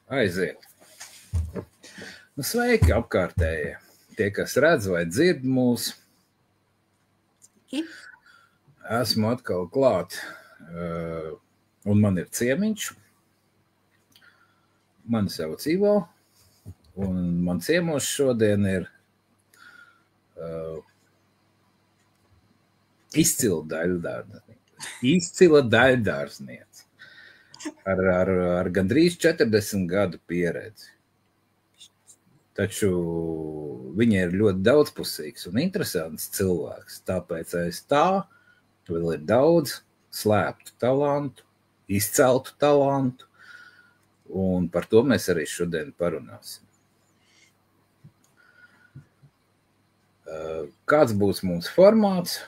Aiziet. Nu, sveiki apkārtējie. Tie, kas redz vai dzird mūs. Esmu atkal klāt. Un man ir ciemiņš. Mani sauc Ivo. Un man ciemos šodien ir izcila daļdārzniece. Ar gandrīz 40 gadu pieredzi. Taču viņa ir ļoti daudzpusīgs un interesants cilvēks, tāpēc aiz tā vēl ir daudz slēptu talantu, izceltu talantu, un par to mēs arī šodien parunāsim. Kāds būs mums formāts?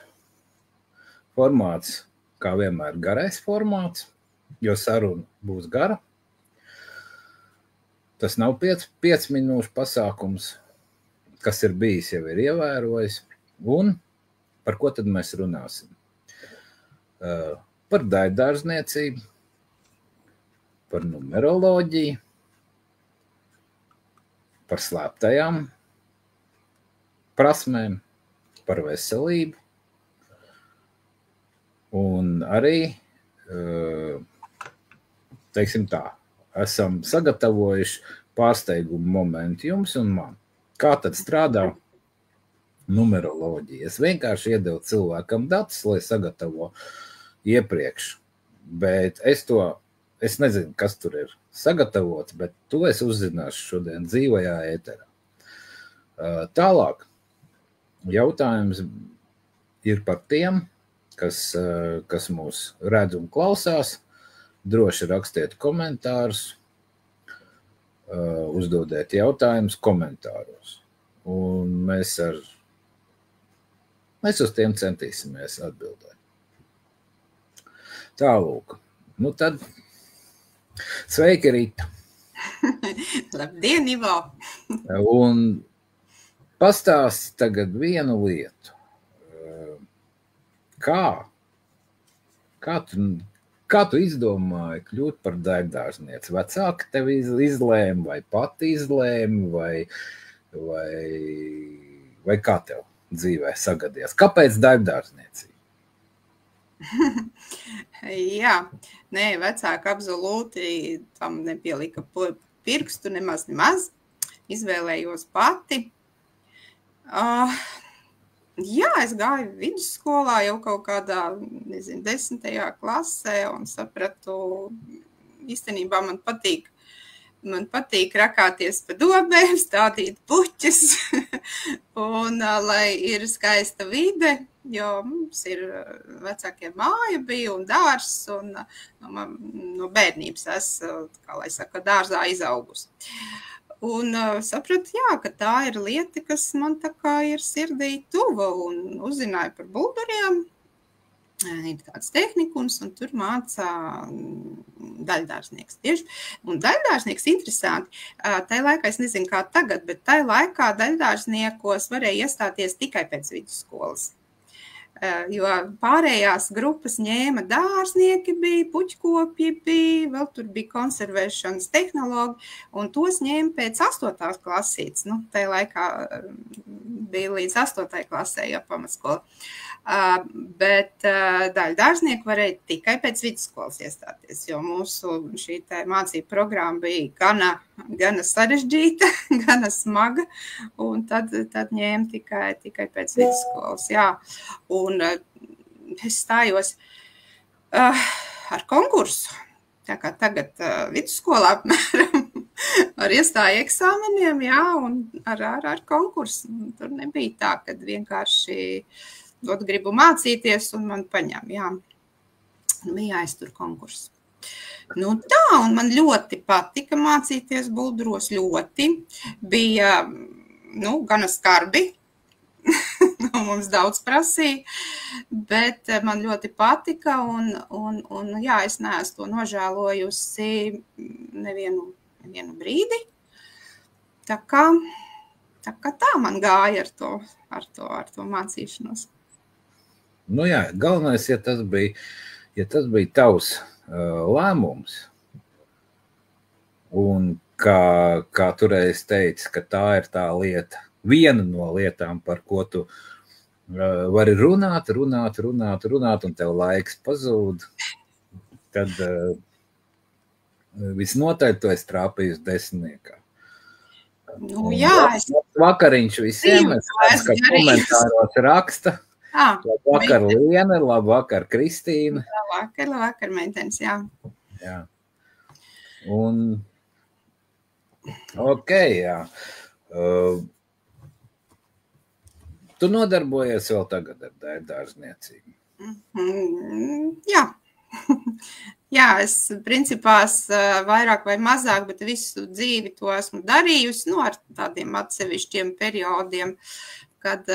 Formāts, kā vienmēr, garais formāts, jo saruna būs gara. Tas nav 5 minūšu pasākums, kas ir bijis, jau ir ievērojis. Un par ko tad mēs runāsim? Par daļdārzniecību, par numeroloģiju, par slēptajām prasmēm, par veselību. Un arī, teiksim tā, esam sagatavojuši pārsteigumu momentu jums un man. Kā tad strādā numeroloģija? Es vienkārši iedevu cilvēkam datus, lai sagatavo iepriekš, bet es nezinu, kas tur ir sagatavots, bet to es uzzināšu šodien dzīvajā ēterā. Tālāk jautājums ir par tiem, kas mūs redz un klausās. Droši rakstiet komentārus, uzdodiet jautājumus komentāros. Un mēs uz tiem centīsimies atbildēt. Tālūk. Nu tad, sveiki, Rita. Labdien, Ivo. Un pastāsti tagad vienu lietu. Kā tu izdomāji kļūt par daļdārznieci? Vecāki tevi izlēma, vai pati izlēma, vai kā tev dzīvē sagadījās? Kāpēc daļdārzniecība? Jā, nē, vecāki absolūti tam nepielika pirkstu nemaz. Izvēlējos pati. Jā, es gāju vidusskolā jau kaut kādā, 10. klasē un sapratu, īstenībā man patīk rakāties pa dobēm, stādīt puķes un lai ir skaista vide, jo mums ir vecākiem māja bija un dārs un no bērnības esmu, kā lai saka, dārzā izaugusi. Un sapratu, jā, ka tā ir lieta, kas man tā kā ir sirdī tuva un uzzināju par bulduriem. Ir tāds tehnikums un tur mācā daļdārznieks tieši. Un daļdārznieks interesanti. Tai laikā, es nezinu kā tagad, bet tai laikā daļdārzniekos varēja iestāties tikai pēc vidusskolas. Jo pārējās grupas ņēma dārznieki bija, puķkopji bija, vēl tur bija konservēšanas tehnologi, un tos ņēma pēc 8. klasītes. Nu, tajā laikā bija līdz 8. klasē jau pamatskola. Bet daļdārznieki varēja tikai pēc vidusskolas iestāties, jo mūsu šī mācība programma bija gana sarežģīta, gana smaga, un tad ņēma tikai pēc vidusskolas, jā. Un es stājos ar konkursu, tā kā tagad vidusskolā apmēram ar iestāju eksāmeniem, jā, un ar konkursu. Tur nebija tā, kad vienkārši gribu mācīties un man paņem, jā. Bija jāiztur konkursu. Nu tā, un man ļoti patika mācīties bulduros, ļoti. Bija, gana skarbi. Mums daudz prasīja, bet man ļoti patika un jā, es neesmu to nožēlojusi nevienu brīdi. Tā kā tā man gāja ar to mācīšanos. Nu jā, galvenais, ja tas bija tavs lēmums, un kā toreiz teici, ka tā ir tā lieta, viena no lietām, par ko tu vari runāt, un tev laiks pazūd, tad visnotaļ tu esi trāpījis desmitniekā. Nu, jā, Vakariņš visiem, es kad komentāros raksta. Labvakar, Liene, labvakar, Kristīna. Labvakar, meitenes, jā. Jā. Un, jā. Tu nodarbojies vēl tagad ar dārzniecību? Jā. Jā, es principās vairāk vai mazāk, bet visu dzīvi to esmu darījusi, ar tādiem atsevišķiem periodiem, kad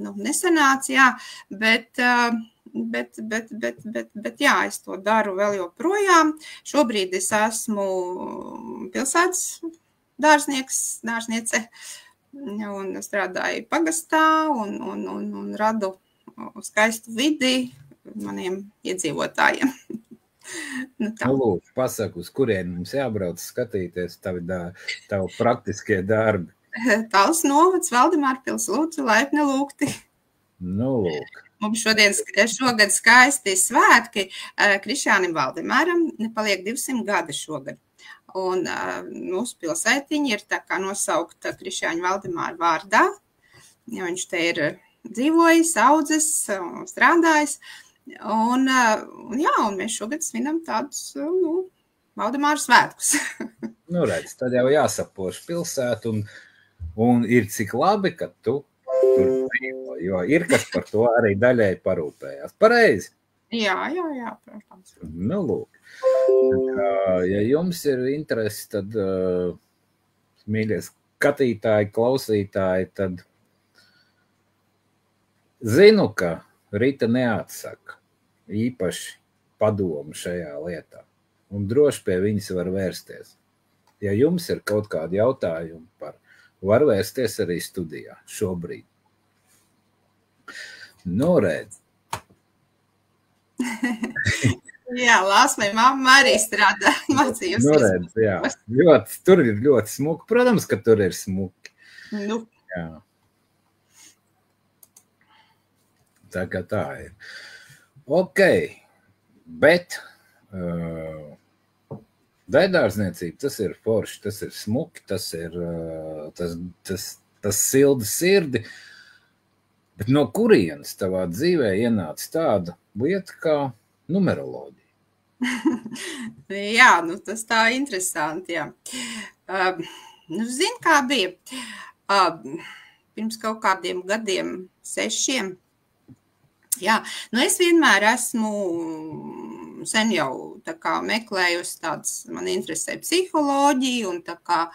nesanāca, jā, bet jā, es to daru vēl joprojām. Šobrīd es esmu pilsētas dārzniece un strādāju pagastā un radu skaistu vidi maniem iedzīvotājiem. Lūk, pasaku, uz kurien mums jābrauc skatīties tavu praktiskie darbi. Talls novads, Valdemārpils, lūdzu, laipni lūgti. Lūk. Mums šogad skaisti svētki. Krišjānim Valdemāram nepaliek 200 gadi šogad. Un mūsu pilsētiņa ir tā kā nosaukta Krišjāņa Valdemāra vārdā. Ja viņš te ir dzīvojis, audzis, strādājis. Un mēs šogad svinam tādus, Valdemāra svētkus. Redz, tad jau jāsapoš pilsētu un ir cik labi, ka tu tur dzīvo, jo ir kas par to arī daļai parūpējās. Pareizi? Jā, protams. Lūk. Ja jums ir interesi, tad, mīļie skatītāji, klausītāji, tad zinu, ka Rita neatsaka īpaši padomu šajā lietā. Un droši pie viņas var vērsties. Ja jums ir kaut kādi jautājumi var vērsties arī studijā šobrīd. Redz. Jā, Lāsmai mamma arī strādā, mācījusies. Redz, jā. Tur ir ļoti smuki. Protams, ka tur ir smuki. Jā. Tā kā tā ir. Ok, bet dēldārzniecība, tas ir forši, tas ir smuki, tas ir tas silda sirdi, bet no kurienes tavā dzīvē ienāca tāda lieta kā numeroloģija? Jā, tas tā interesanti, jā. Zini, kā bija? Pirms kaut kādiem gadiem, 6. Jā, es vienmēr esmu sen jau tā kā meklējusi tādas, man interesē psiholoģija un tā kā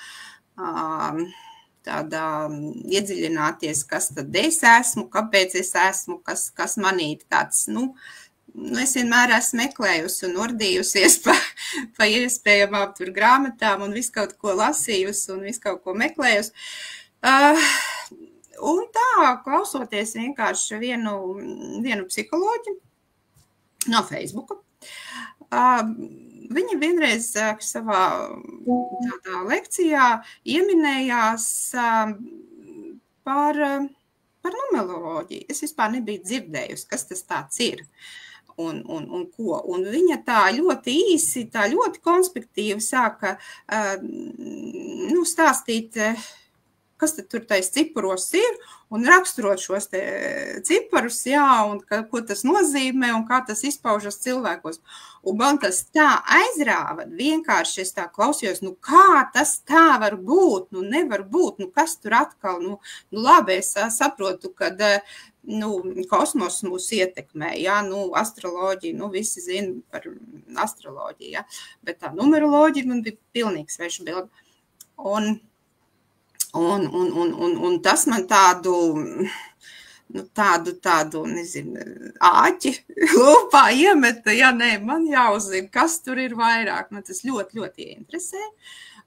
tādā iedziļināties, kas tad es esmu, kāpēc es esmu, kas manī tāds, es vienmēr esmu meklējusi un ordījusies pa iespējamām tur grāmatām un visu kaut ko lasījusi un visu kaut ko meklējusi. Un tā, klausoties vienkārši vienu psiholoģi no Facebooka, viņa vienreiz savā tādā lekcijā ieminējās par numeroloģiju. Es vispār nebiju dzirdējusi, kas tas tāds ir un ko. Un viņa tā ļoti īsi, tā ļoti konspektīvi sāka stāstīt, kas tad tur tais ciparos ir, un raksturot šos te ciparus, jā, un ko tas nozīmē, un kā tas izpaužas cilvēkos. Un man tas tā aizrāva, vienkārši es tā klausījos, kā tas tā var būt, nevar būt, kas tur atkal, labi, es saprotu, kad, kosmos mūs ietekmē, jā, astroloģija, visi zina par astroloģiju, jā, bet tā numeroloģija man bija pilnīgi sveša bilde. Un tas man tādu, nezinu, āķi lūpā iemeta, ja nē, man jāuzzina, kas tur ir vairāk. Man tas ļoti, ļoti interesē.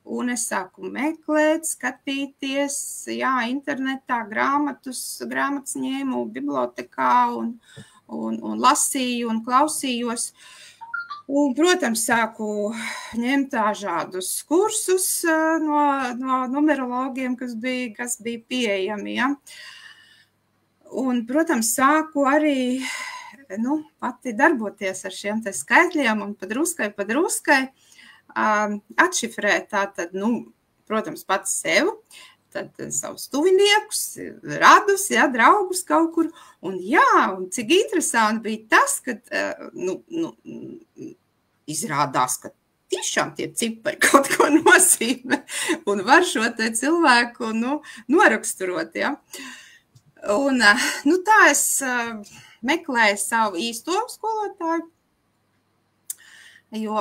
Un es sāku meklēt, skatīties, jā, internetā grāmatas ņēmu bibliotekā un lasīju un klausījos. Un, protams, sāku ņemt dažādus kursus no numerologiem, kas bija pieejami. Ja? Un, protams, sāku arī pati darboties ar šiem te skaitļiem un padruskai atšifrēt tātad, protams, pats sev, tad savus tuviniekus, radus, ja, draugus kaut kur. Un un cik interesanti bija tas, ka izrādās, ka tiešām tie cipari kaut ko nozīmē un var šo te cilvēku noraksturot. Ja. Un tā es meklēju savu īsto skolotāju, jo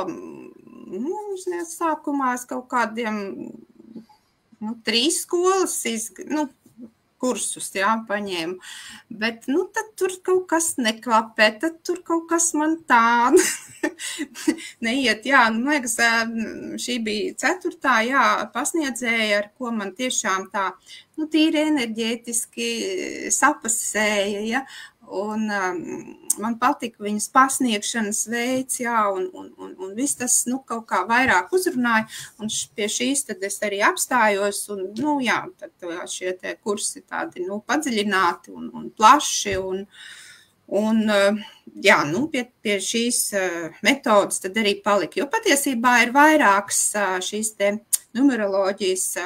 sākumā es kaut kādiem 3 skolas kursus, paņēmu, bet tad tur kaut kas neklapē, tad tur kaut kas man tā neiet, man liekas, šī bija 4. pasniedzēja, ar ko man tiešām tā, tīri enerģētiski sapasēja, ja, un man patika viņas pasniegšanas veids, un viss tas, kaut kā vairāk uzrunāja, un pie šīs tad es arī apstājos, un, tad šie te kursi tādi, padziļināti un plaši, un pie šīs metodas tad arī palika, jo patiesībā ir vairākas šīs te numeroloģijas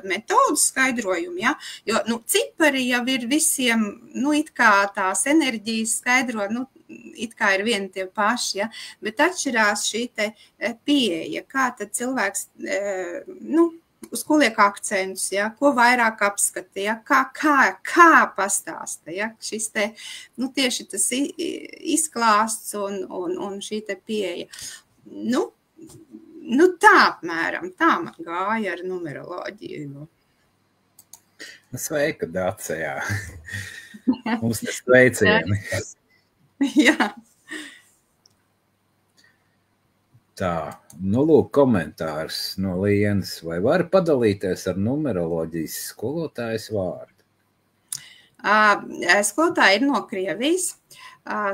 metodas skaidrojumi, ja? Jo cipari jau ir visiem, it kā tās enerģijas skaidro, it kā ir vieni tie paši, ja? Bet atšķirās šī te pieeja, kā tad cilvēks, uz ko liek akcentus, ja? Ko vairāk apskata, ja? Kā pastāsta, ja? Šis te, tieši tas izklāsts un šī te pieeja. Tā apmēram, tā man gāja ar numeroloģiju. Sveika, Dace, jā. Mums nesveicieni. Jā. Tā, lūk, komentārs no Lienas. Vai var padalīties ar numeroloģijas skolotājas vārdu? Skolotāja ir no Krievijas,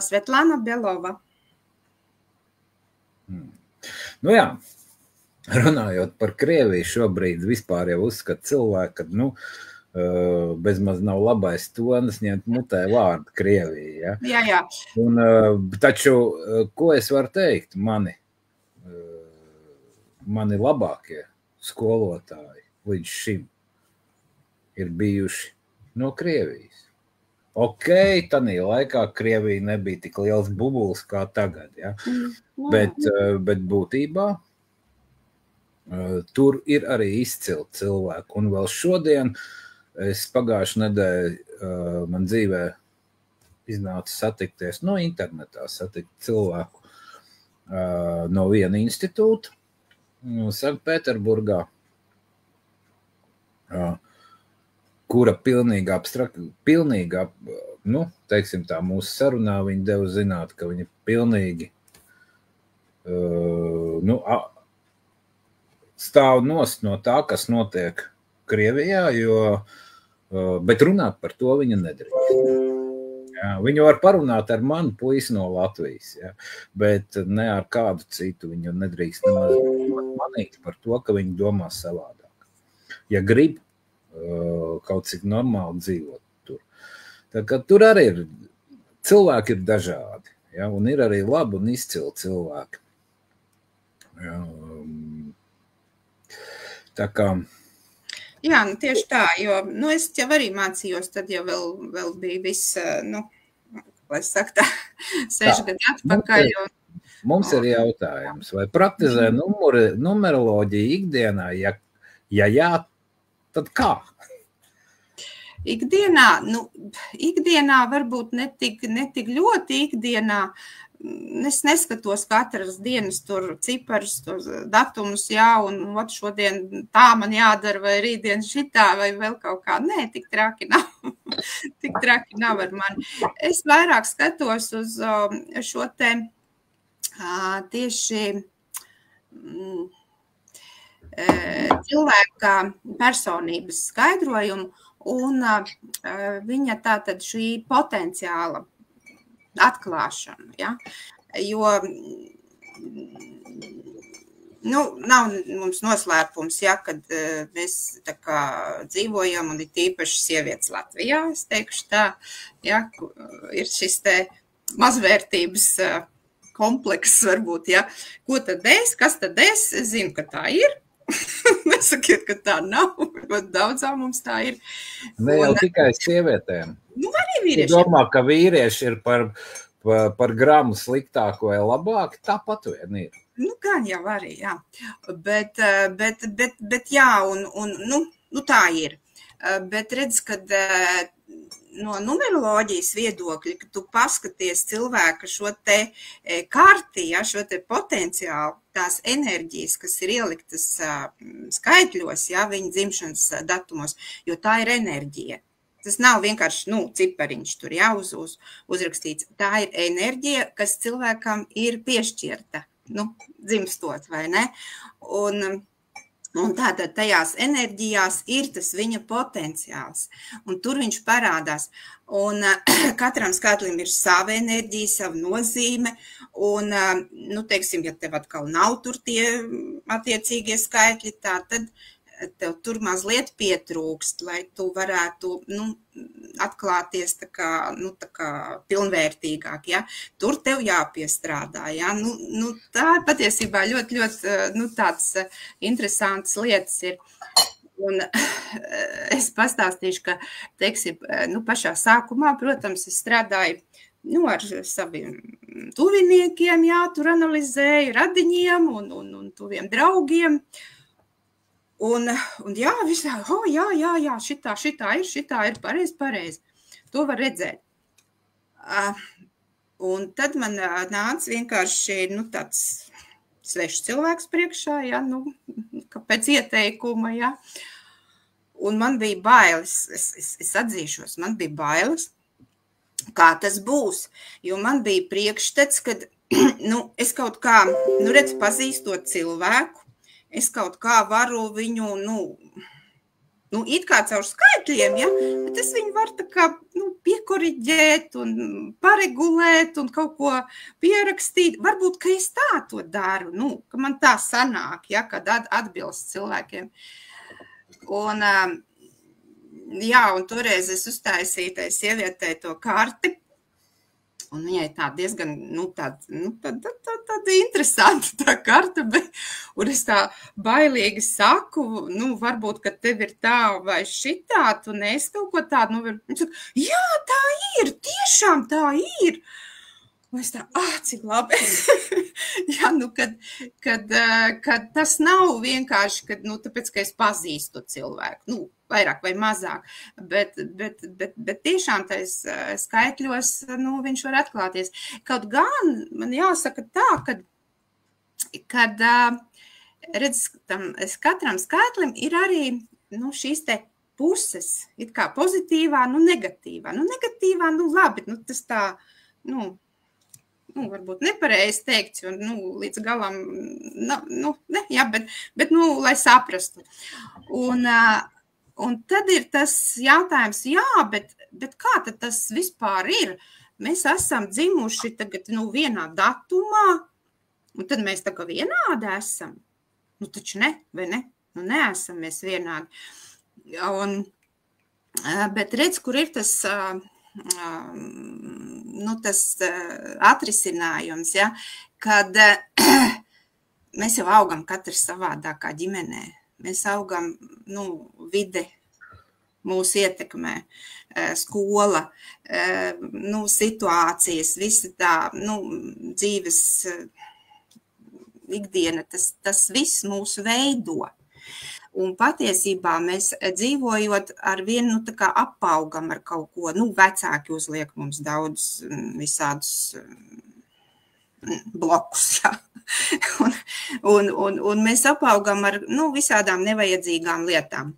Svetlana Belova. Jā. Runājot par Krieviju, šobrīd vispār jau uzskata cilvēku, ka bezmaz nav labais tonis ņemt mutē vārdu Krievija. Ja? Jā. Un, taču, ko es varu teikt? Mani labākie skolotāji līdz šim ir bijuši no Krievijas. Ok, tanī laikā Krievija nebija tik liels bubulis kā tagad, ja? Bet būtībā tur ir arī izcili cilvēki. Un vēl šodien es pagājušajā nedēļā man dzīvē iznāca satikties, internetā satikt cilvēku no viena institūta, Sanktpēterburgā, kura pilnīgā, teiksim tā, mūsu sarunā viņa deva zināt, ka viņa pilnīgi stāv nost no tā, kas notiek Krievijā, bet runāt par to viņa nedrīkst. Jā, viņu var parunāt ar mani puisi no Latvijas, ja, bet ne ar kādu citu. Viņu nedrīkst manīt par to, ka viņi domā savādāk. Ja grib kaut cik normāli dzīvot tur. Tā kā tur arī ir, cilvēki ir dažādi, ja, un ir arī labi un izcili cilvēki. Ja, tā kā... Jā, tieši tā, jo es jau arī mācījos, tad jau vēl bija viss, lai es saku tā, 6 gadi atpakaļ. Mums ir jautājums, vai praktizē numeroloģiju ikdienā, ja jā, tad kā? Ikdienā varbūt netik ļoti ikdienā. Es neskatos katras dienas tur ciparus, datumus, un šodien tā man jādara, vai rītdien šitā, vai vēl kaut kā. Nē, tik traki nav. Tik traki nav ar mani. Es vairāk skatos uz šo te tieši cilvēka personības skaidrojumu un viņa tātad šī potenciāla atklāšana, ja? Jo nav mums noslēpums, ja, kad mēs tā kā dzīvojam, un ir tīpaši sievietes Latvijā, es teikšu tā, ja, ir šis te mazvērtības komplekss varbūt, ja. Ko tad kas tad es zinu, ka tā ir. Nesakiet, ka tā nav, bet daudzām mums tā ir. Ne jau tikai sievietēm. Arī vīrieši. Tu domā, ka vīrieši ir par gramu sliktāko vai labāk, tāpat vien ir. Gan jau arī, jā. Bet jā, un tā ir. Bet redz, kad no numeroloģijas viedokļa, ka tu paskaties cilvēka šo te karti, ja, šo te potenciālu, tās enerģijas, kas ir ieliktas skaitļos, ja, viņa dzimšanas datumos, jo tā ir enerģija. Tas nav vienkārši, cipariņš tur, ja, uzrakstīts. Tā ir enerģija, kas cilvēkam ir piešķirta, dzimstot, vai ne? Un tātad tajās enerģijās ir tas viņa potenciāls, un tur viņš parādās. Un katram skaitlim ir sava enerģija, sava nozīme, un, teiksim, ja tev atkal nav tur tie attiecīgie skaitļi, tā tad tev tur mazliet pietrūkst, lai tu varētu, atklāties tā kā pilnvērtīgāk, ja. Tur tev jāpiestrādā, ja. Tā patiesībā ļoti, tāds interesants lietas ir. Un es pastāstīšu, ka, teiksim, pašā sākumā, protams, es strādāju, ar saviem tuviniekiem, jā, tur analizēju radiņiem un tuviem draugiem. Un jā, visā, jā, šitā ir pareizi. To var redzēt. Un tad man nāca vienkārši, tāds svešs cilvēks priekšā, ja, pēc ieteikuma, ja. Un man bija bailes, es atzīšos, man bija bailes, kā tas būs, jo man bija priekšstats, kad, es kaut kā, redz, pazīstot cilvēku, es kaut kā varu viņu, it kā caur skaitļiem, ja, bet es viņu varu tā kā, piekoriģēt un paregulēt un kaut ko pierakstīt. Varbūt, ka es tā to daru, ka man tā sanāk, ja, kad atbilst cilvēkiem. Un, jā, un toreiz es uztaisīju tai sievietei to karti. Un viņai tā diezgan, tāda interesanta tā karta, un es tā bailīgi saku, varbūt, ka tev ir tā vai šitā, tu neesi kaut ko tādu, viņš saka, jā, tā ir, tiešām tā ir. Un es tā, cik labi. Jā, kad tas nav vienkārši, tāpēc, ka es pazīstu cilvēku, vairāk vai mazāk, bet tiešām tais skaitļos, viņš var atklāties. Kaut gan, man jāsaka tā, kad redz, katram skaitlim ir arī, šīs te puses, it kā pozitīvā, negatīvā. Negatīvā, labi, tas tā, varbūt nepareizi teikts, un, līdz galam, jā, bet, lai saprastu. Un tad ir tas jautājums, jā, bet kā tad tas vispār ir? Mēs esam dzimuši tagad, vienā datumā, un tad mēs tā kā vienādi esam. Taču ne, vai ne? Neesam mēs vienādi. Bet redz, kur ir tas, tas atrisinājums, ja, kad mēs jau augam katrs savādākā ģimenē. Mēs augam, vide mūs ietekmē, skola, situācijas, visa tā, dzīves ikdiena, tas viss mūs veido. Un patiesībā mēs dzīvojot ar vienu, tā kā apaugam ar kaut ko, vecāki uzliek mums daudz visādus blokus, jā. Un mēs apaugam ar, visādām nevajadzīgām lietām.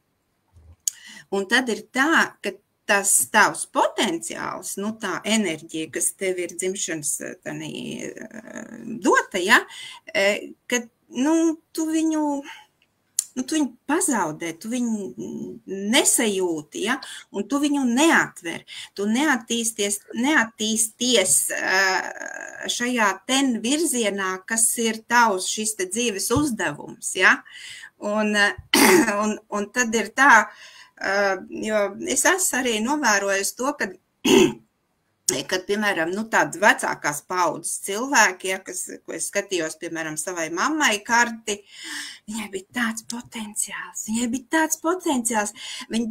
Un tad ir tā, ka tas tavs potenciāls, tā enerģija, kas tev ir dzimšanas dota, ja, ka, tu viņu tu viņu pazaudē, tu viņu nesajūti, ja? Un tu viņu neatver. Tu neattīsties šajā ten virzienā, kas ir tavs šis te dzīves uzdevums, ja? Un tad ir tā, jo es esmu arī novērojis to, kad piemēram, tādi vecākās paudzes cilvēki, ja, ko es skatījos, piemēram, savai mammai karti, viņai bija tāds potenciāls. Viņa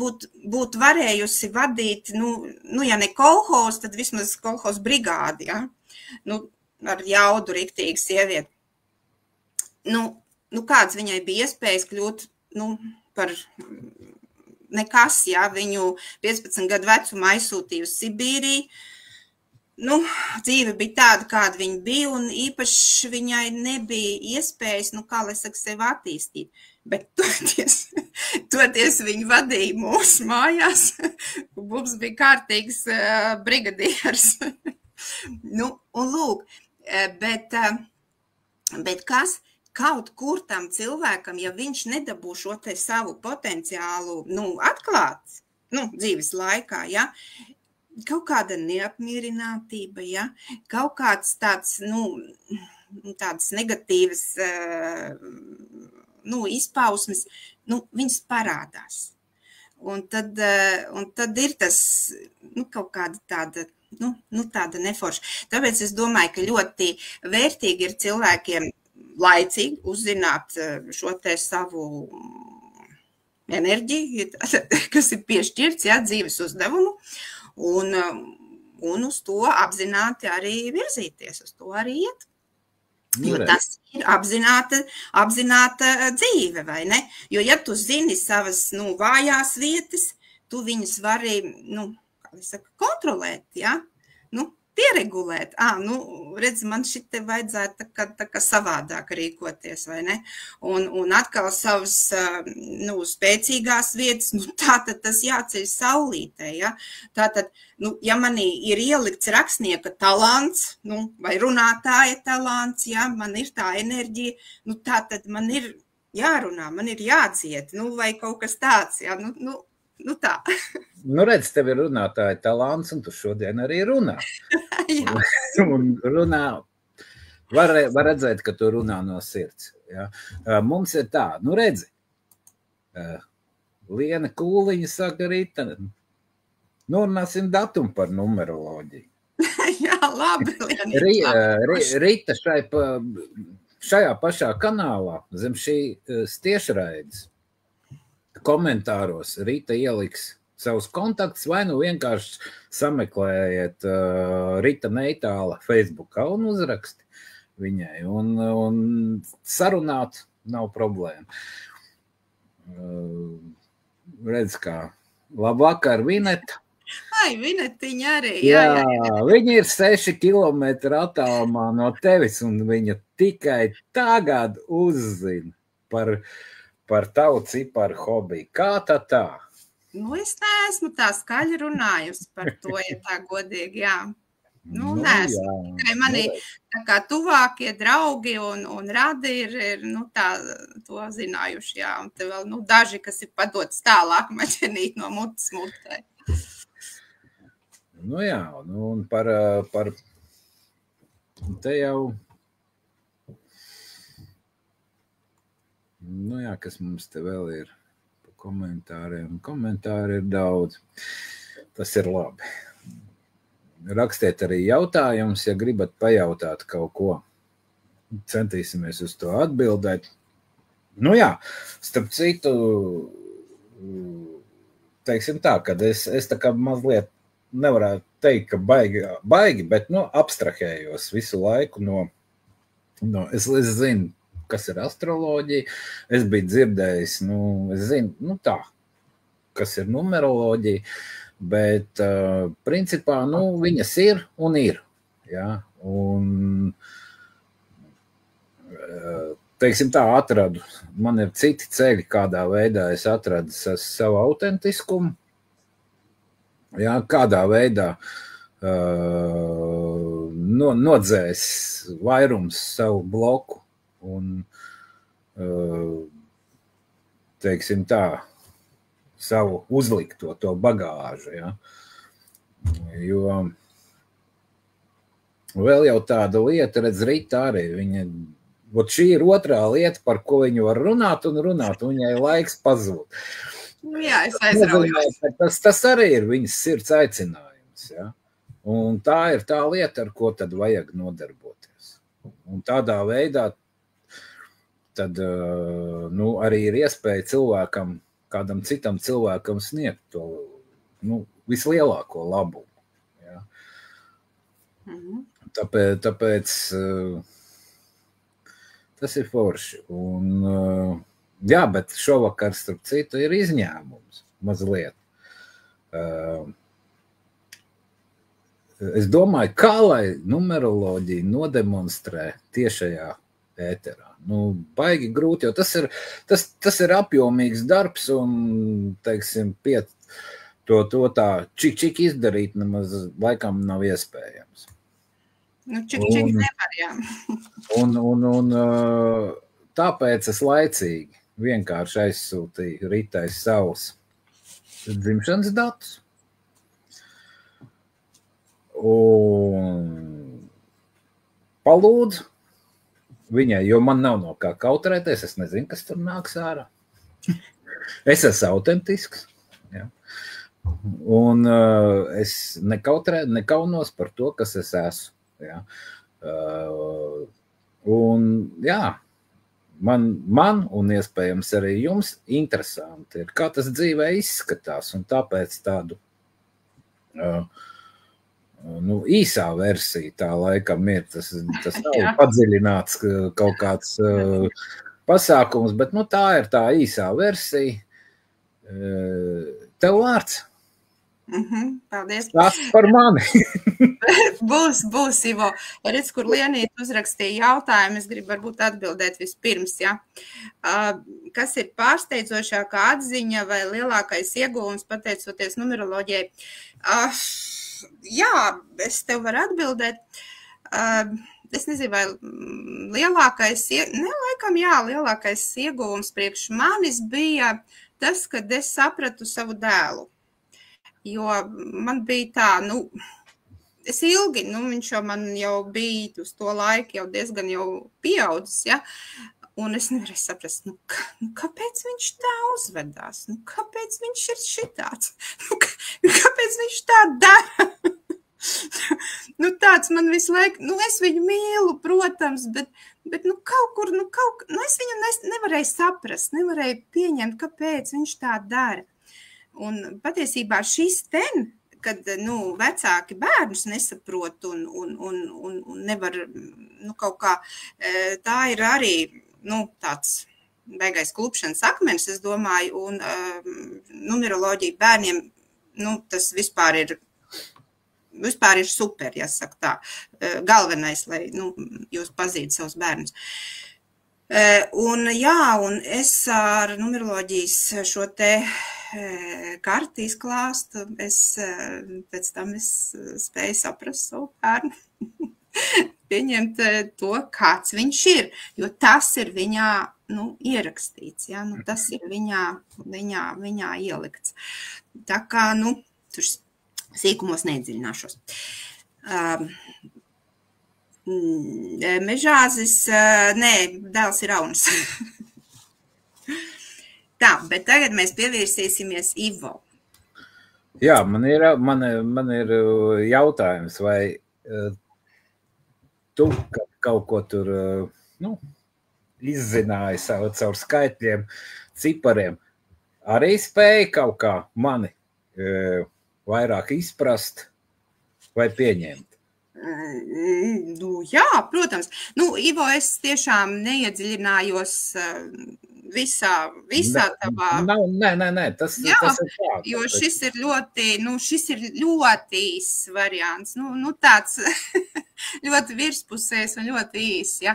būtu varējusi vadīt, ja ne kolhoz, tad vismaz kolhoz brigādi, ja, ar jaudu riktīgi sievieti. Kāds viņai bija iespējas kļūt, par nekas, ja, viņu 15 gadu vecumā aizsūtīja uz Sibīriju. Dzīve bija tāda, kāda viņa bija, un īpaši viņai nebija iespējas, kā lai saka, sevi attīstīt. Bet toties viņa vadīja mūsu mājās, Bubs bija kārtīgs brigadieris. Un lūk, bet kas kaut kur tam cilvēkam, ja viņš nedabū šo te savu potenciālu, atklāts, dzīves laikā, ja, kaut kāda neapmierinātība, ja? Kaut kāds tāds, tādas negatīvas, izpausmes, viņas parādās. Un tad ir tas, kaut kāda tāda, tāda neforša. Tāpēc es domāju, ka ļoti vērtīgi ir cilvēkiem laicīgi uzzināt šo te savu enerģiju, kas ir piešķirts, ja, dzīves uzdevumu. Un uz to apzināti arī virzīties, uz to arī iet. Jo tas ir apzināta dzīve, vai ne? Jo, ja tu zini savas, vājās vietas, tu viņas vari, kontrolēt, ja? Pieregulēt. Redz, man šite vajadzētu tā kā savādāk rīkoties, vai ne? Un atkal savas, spēcīgās vietas, tātad tas jāceļ saulītē, ja? Tātad, ja manī ir ielikts rakstnieka talants, vai runātāja talants, ja, man ir tā enerģija, tātad man ir jārunā, man ir jādzied, vai kaut kas tāds, ja, tā. Redz, tev ir runātāja talants, un tu šodien arī runā. Un runā, var redzēt, ka tu runā no sirds. Ja? Mums ir tā, redzi, Liena Kūliņa saka Rita, runāsim datumu par numeroloģiju. Jā, labi, Rita šajā pašā kanālā, zem šī tiešraides, komentāros Rita ieliks savus kontaktus, vai vienkārši sameklējiet Rita Neitāla Facebookā un uzraksti viņai, un sarunāt nav problēma. Redz, kā labvakar, Vineta. Ai, Vinetiņa arī. Jā, viņa ir 6 kilometri attālumā no tevis, un viņa tikai tagad uzzina par tavu ciparu hobiju. Kā tā? Es neesmu tā skaļi runājusi par to, ja tā godīgi, jā. Neesmu. Tikai mani tā kā tuvākie draugi un radi ir tā to zinājuši, jā. Un te vēl, daži, kas ir padots tālāk maķenīt no mutes mutē. Jā, un par te jau, kas mums te vēl ir pa komentāriem. Komentāri ir daudz. Tas ir labi. Rakstiet arī jautājumus, ja gribat pajautāt kaut ko. Centīsimies uz to atbildēt. Starp citu, teiksim tā, kad es tā kā mazliet nevarētu teikt, ka baigi, bet abstrahējos visu laiku es zinu, kas ir astroloģija, es biju dzirdējis, es zinu, tā, kas ir numeroloģija, bet principā, viņas ir un ir, jā, un teiksim tā, atradu, man ir citi ceļi, kādā veidā es atradu savu autentiskumu, jā, kādā veidā nodzēs vairums savu bloku un teiksim tā, savu uzlikto to bagāžu, ja? Jo vēl jau tāda lieta, redz, Rita arī, šī ir otrā lieta, par ko viņu var runāt, un viņai laiks pazūd. Jā, es aizraujos. Tas arī ir viņas sirds aicinājums, ja? Un tā ir tā lieta, ar ko tad vajag nodarboties. Un tādā veidā tad, arī ir iespēja cilvēkam, kādam citam cilvēkam sniegt to, vislielāko labumu. Ja? Tāpēc tas ir forši. Un, bet šovakar, starp citu, ir izņēmums mazliet. Es domāju, kā lai numeroloģiju nodemonstrē tiešajā ēterā. Baigi grūti, jo tas ir apjomīgs darbs un, teiksim, to tā čik izdarīt nemaz laikam nav iespējams. Čik nevar, jā. Un tāpēc es laicīgi vienkārši aizsūtīju Ritai savus dzimšanas datus. Un palūdzu viņai, jo man nav no kā kautrēties, es nezinu, kas tur nāks ārā. Es esmu autentisks. Ja. Un es nekaunos par to, kas es esmu. Ja. Un jā, man un iespējams arī jums interesanti ir, kā tas dzīvē izskatās, un tāpēc tādu īsā versija tā laikam ir, tas nav padziļināts kaut kāds pasākums, bet tā ir tā īsā versija. Tev vārds. Paldies. Tas par mani. Būs, Ivo. Redz, kur Lienīte uzrakstīja jautājumu, es gribu varbūt atbildēt vispirms, ja. Kas ir pārsteidzošākā atziņa vai lielākais ieguvums pateicoties numeroloģijai? Jā, es tev varu atbildēt. Es nezinu, vai lielākais ieguvums priekš manis bija tas, kad es sapratu savu dēlu. Jo man bija tā, es ilgi, viņš jau bija uz to laiku jau diezgan jau pieaudzis, ja, un es nevarēju saprast, kāpēc viņš tā uzvedās, kāpēc viņš ir šitāds, kāpēc viņš tā dara. Tāds man visu laiku, es viņu mīlu, protams, bet kaut kur, es viņu nevarēju saprast, nevarēju pieņemt, kāpēc viņš tā dara. Un patiesībā šis kad vecāki bērnus nesaprot un nevar kaut kā, tā ir arī tāds beigais klupšanas akmens, es domāju, un numeroloģija bērniem, tas vispār ir super, jāsaka tā, galvenais, lai jūs pazītu savus bērnus. Un es ar numeroloģijas šo te karti izklāstu, pēc tam es spēju saprast savu bērnu, pieņemt to, kāds viņš ir, jo tas ir viņā, ierakstīts, ja, tas ir viņā ielikts. Tā kā, tur sīkumos neiedziļināšos. Mežāzis, dēls ir Rauns. Tā, bet tagad mēs pievērsīsimies Ivo. Jā, man ir jautājums, vai tu kaut ko tur izzināji caur skaitļiem, cipariem, arī spēji kaut kā mani vairāk izprast vai pieņemt? Jā, protams. Ivo, es tiešām neiedziļinājos visā tavā. Nē, tas ir tā. Jo šis ir ļoti īs variants. Tāds ļoti virspusējs un ļoti īs, ja.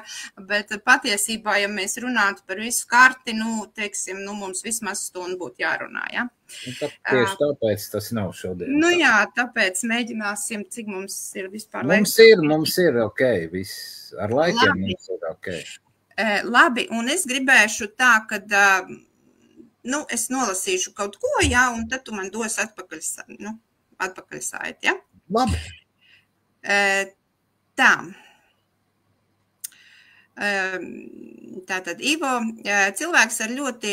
Bet patiesībā, ja mēs runātu par visu karti, teiksim, mums vismaz stundu būtu jārunā, ja. Tieši tāpēc tas nav šodien. Jā, tāpēc mēģināsim, cik mums ir vispār laiks. Mums ir ok, viss. Ar laikiem mums ir ok. Labi, un es gribēšu tā, kad es nolasīšu kaut ko, jā, un tad tu man dos atpakaļ saiti, jā? Labi. Tā. Tātad, Ivo, cilvēks ar ļoti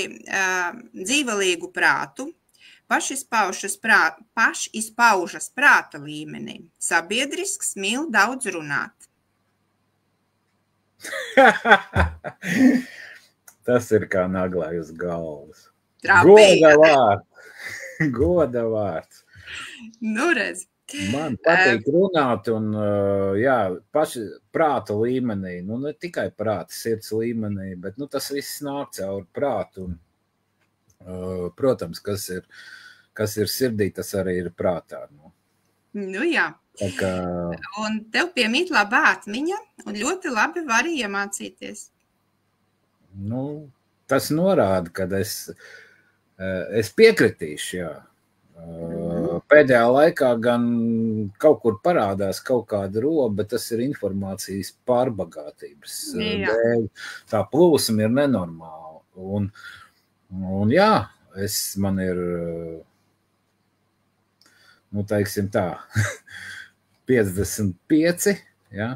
dzīvelīgu prātu, pašizpaužas prāta līmenī, sabiedrisks, mīl daudz runāt. Tas ir kā naglai uz galvas. Trapīgi. Goda vārds. Nu, redz. Man patīk runāt un, jā, paši prāta līmenī, nu ne tikai prāta, sirds līmenī, bet, nu, tas viss nāk caur prātu un, protams, kas ir sirdī, tas arī ir prātā. Nu, jā. Tā kā... Un tev piemīt laba atmiņa un ļoti labi vari iemācīties. Nu, tas norāda, kad es piekritīšu, jā. Pēdējā laikā gan kaut kur parādās kaut kāda roba, bet tas ir informācijas pārbagātības dēļ. Tā plūsma ir nenormāla. Un jā, man ir, nu, teiksim tā, 55, jā,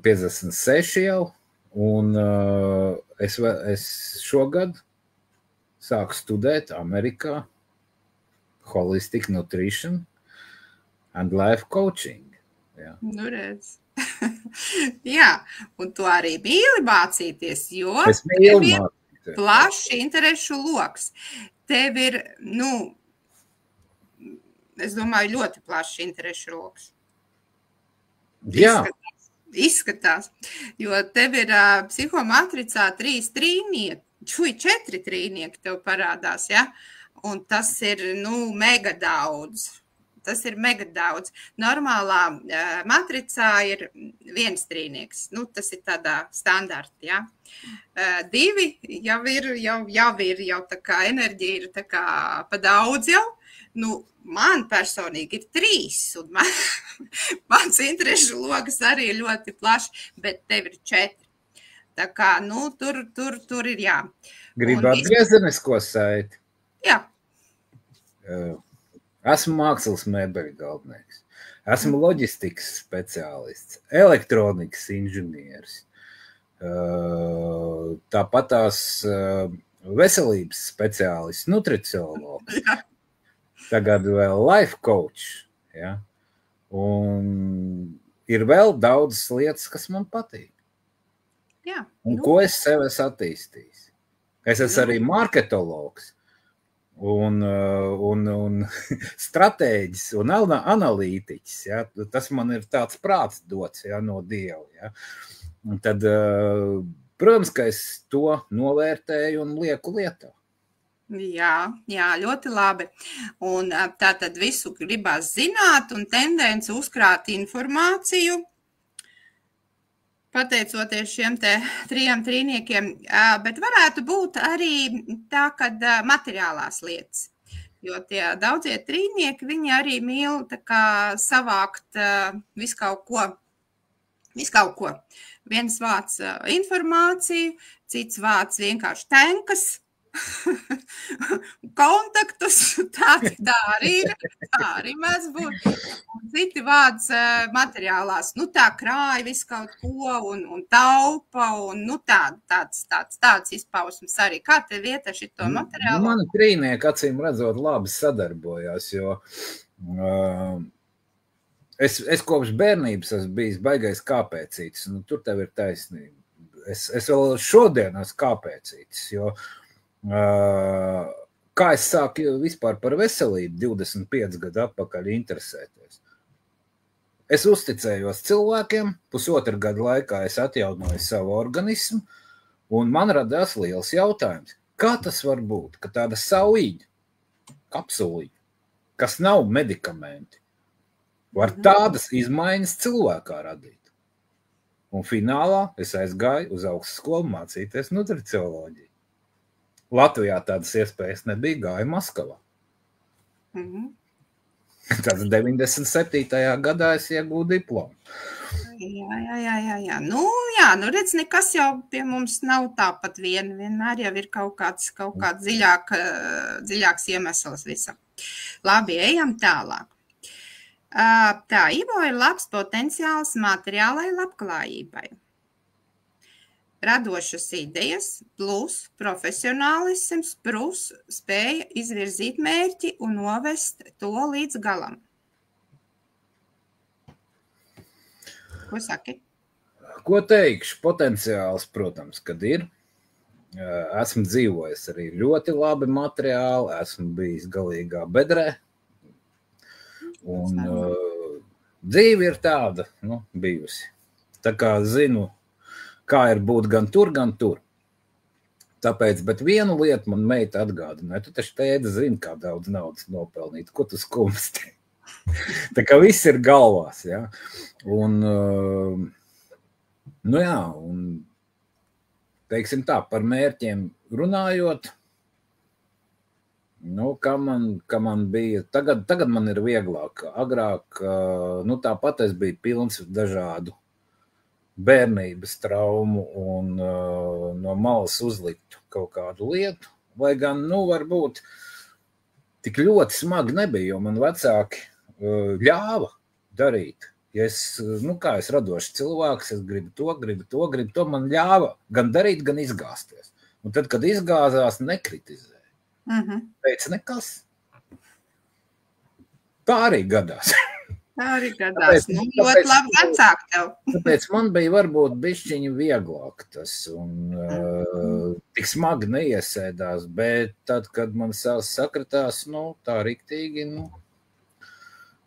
56 jau, un es šogad sāku studēt Amerikā Holistic Nutrition and Life Coaching. Jā. Nu, redz. Jā, un tu arī mīli mācīties, jo tev ir plašs interešu loks. Tev ir, nu, es domāju, ļoti plašs interešu loks. Jā. Izskatās, jo tev ir psihomatricā 4 trīnieki tev parādās, ja? Un tas ir, nu, mega daudz. Tas ir mega daudz. Normālā matricā ir 1 trīnieks. Nu, tas ir tādā standarta, ja? 2 jau ir tā kā enerģija ir tā kā pa daudz jau. Nu, man personīgi ir 3, un mans interešu lokas arī ir ļoti plašs, bet tev ir 4. Tā kā, nu, tur ir jā. Gribu atgriezenisko saiti? Jā. Esmu mākslas mēbeļu galvenais. Esmu loģistikas speciālists, elektronikas inženieris. Tāpat tās veselības speciālists, nutriciologs. Tagad vēl life coach, ja? Un ir vēl daudzas lietas, kas man patīk. Jā. Un ko es sev esmu attīstījis? Es esmu arī marketologs un stratēģis un analītiķis. Ja? Tas man ir tāds prāts dots, ja, no Dieva. Ja? Un tad, protams, ka es to novērtēju un lieku lietā. Jā, ļoti labi. Un tā tad visu gribās zināt un tendence uzkrāt informāciju, pateicoties šiem te 3 trīniekiem, bet varētu būt arī tā, kad materiālās lietas. Jo tie daudzie trīnieki, viņi arī mīl tā kā savākt visu kaut ko. Viens vāc informāciju, cits vāc vienkārši tenkas, kontaktus, tā arī ir, tā arī mēdz būt. Un citi vārds materiālās, nu tā krāja visu kaut ko un taupa, un nu tāds izpausums arī. Kā tev iet ar šito materiālu? Mani trīnieki, acīm redzot, labi sadarbojās, jo es kopš bērnības esmu bijis baigais kāpēcītis, nu tur tev ir taisnība. Es vēl šodien esmu kāpēcītis, jo kā es sāku vispār par veselību 25 gadu atpakaļ interesēties. Es uzticējos cilvēkiem, 1,5 gadu laikā es atjaunoju savu organismu, un man radās liels jautājums, kā tas var būt, ka tāda sauīņa, kapsuliņa, kas nav medikamenti, var tādas izmaiņas cilvēkā radīt. Un finālā es aizgāju uz augstskolu mācīties nutricioloģiju. Latvijā tādas iespējas nebija, gāja Maskavā. Tāds 97. gadā es iegūju diplomu. Jā. Nu, jā, jā, nu redz, nekas jau pie mums nav tāpat vienmēr jau ir kaut kāds dziļāks iemesls visam. Labi, ejam tālāk. Tā, Ivo ir labs potenciāls materiālai labklājībai. Radošas idejas, plus profesionālisms, plus spēja izvirzīt mērķi un novest to līdz galam. Ko saki? Ko teikšu? Potenciāls, protams, kad ir. Esmu dzīvojis arī ļoti labi materiāli, esmu bijis galīgā bedrē. Un dzīve ir tāda, bijusi. Tā kā zinu, kā ir būt gan tur, gan tur. Tāpēc, bet vienu lietu man meita atgādināja, tu taču tēde zini, kā daudz naudas nopelnīt, ko tu skumsti. Tā kā viss ir galvās, ja. Un, un teiksim tā, par mērķiem runājot, kā man bija, tagad man ir vieglāk. Agrāk, tāpat es biju pilns dažādu bērnības traumu un no malas uzliktu kaut kādu lietu, vai gan, varbūt tik ļoti smagi nebija, jo man vecāki ļāva darīt. Ja es radošs cilvēks, es gribu to, man ļāva gan darīt, gan izgāzties. Un tad, kad izgāzās, nekritizēja. Teica, nekas. Tā arī gadās. Tāpēc, ļoti labi vecāki tev. Tāpēc man bija varbūt bišķiņi vieglāk tas un tik smagi neiesēdās, bet tad, kad man savs sakritās, tā riktīgi,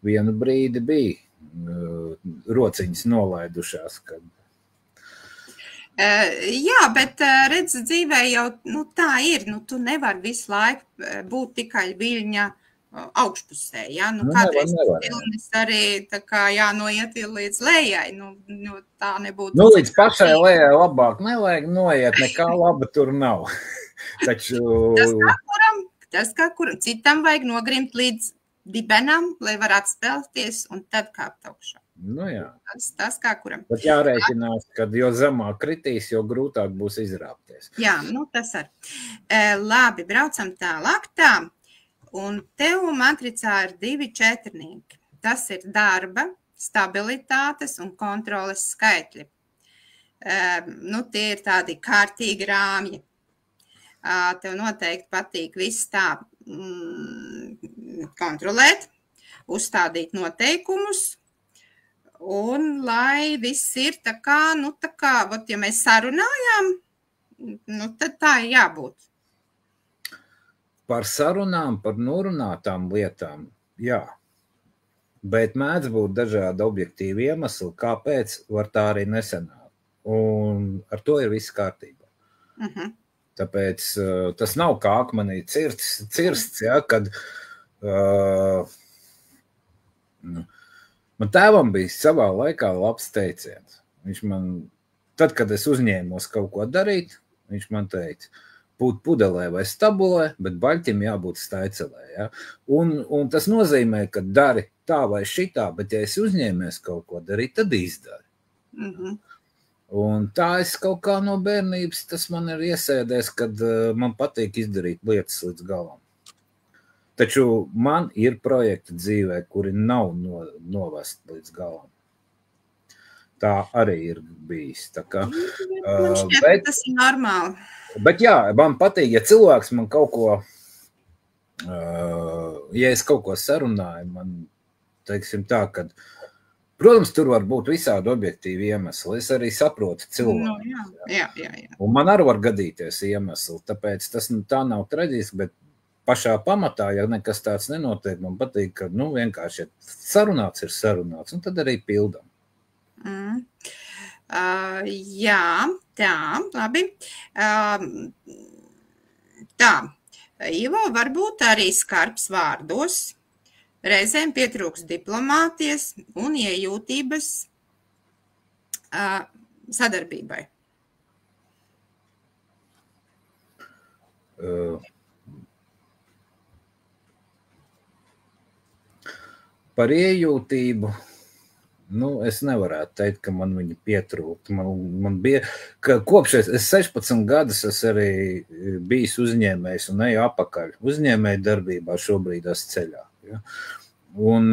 vienu brīdi bija rociņas nolaidušās, kad. Jā, bet redz, dzīvē jau tā ir, tu nevari visu laiku būt tikai viļņa augšpusē, ja? Kādreiz vilnis arī tā kā jānoiet līdz lejai, tā nebūtu. Līdz pašai lejai labāk nevajag noiet, nekā laba tur nav. Taču. Tas kā kuram, citam vajag nogrimt līdz dibenam, lai var atspēlties un tad kāpt augšā. Jā. Tas kā kuram. Bet jārēķinās, kad jo zemāk kritīs, jo grūtāk būs izrāpties. Jā, tas ar. Labi, braucam tālāk tā. Un tev matricā ir 2 četrnieki. Tas ir darba, stabilitātes un kontroles skaitļi. Tie ir tādi kārtīgi rāmji. Tev noteikti patīk viss tā kontrolēt, uzstādīt noteikumus, un lai viss ir tā kā, ja mēs sarunājām, tad tā ir jābūt. Par sarunām, par norunātām lietām, jā, bet mēdz būt dažādi objektīvi iemesli, kāpēc var tā arī nesanāk, un ar to ir viss kārtībā. Tāpēc tas nav kā akmenī cirsts, ja, kad man tēvam bija savā laikā labs teiciens. Viņš man, tad, kad es uzņēmos kaut ko darīt, viņš man teica, būt pudelē vai stabulē, bet baļķim jābūt staicelē. Ja? Un tas nozīmē, ka dari tā vai šitā, bet ja es uzņēmies kaut ko darīt, tad izdari. Un tā es kaut kā no bērnības, tas man ir iesēdēs, kad man patīk izdarīt lietas līdz galam. Taču man ir projekti dzīvē, kuri nav novest līdz galam. Tā arī ir bijis. Tā kā, man šķiet, tas ir normāli. Bet jā, man patīk, ja cilvēks man kaut ko, ja es kaut ko sarunāju, man, teiksim tā, kad protams, tur var būt visādi objektīvi iemesli. Es arī saprotu cilvēku. Jā. Un man arī var gadīties iemesli, tāpēc tā nav traģiski, bet pašā pamatā, ja nekas tāds nenotiek, man patīk, ka vienkārši ja sarunāts ir sarunāts, un tad arī pildam. Jā, tā, labi. Tā, Ivo varbūt arī skarbs vārdos. Reizēm pietrūks diplomātijas un iejūtības sadarbībai. Par iejūtību Es nevarētu teikt, ka man viņa pietrūkt. Man bija, ka kopš es 16 gadus es arī bijis uzņēmējs un eju apakaļ. Uzņēmēju darbībā šobrīd es ceļā. Ja? Un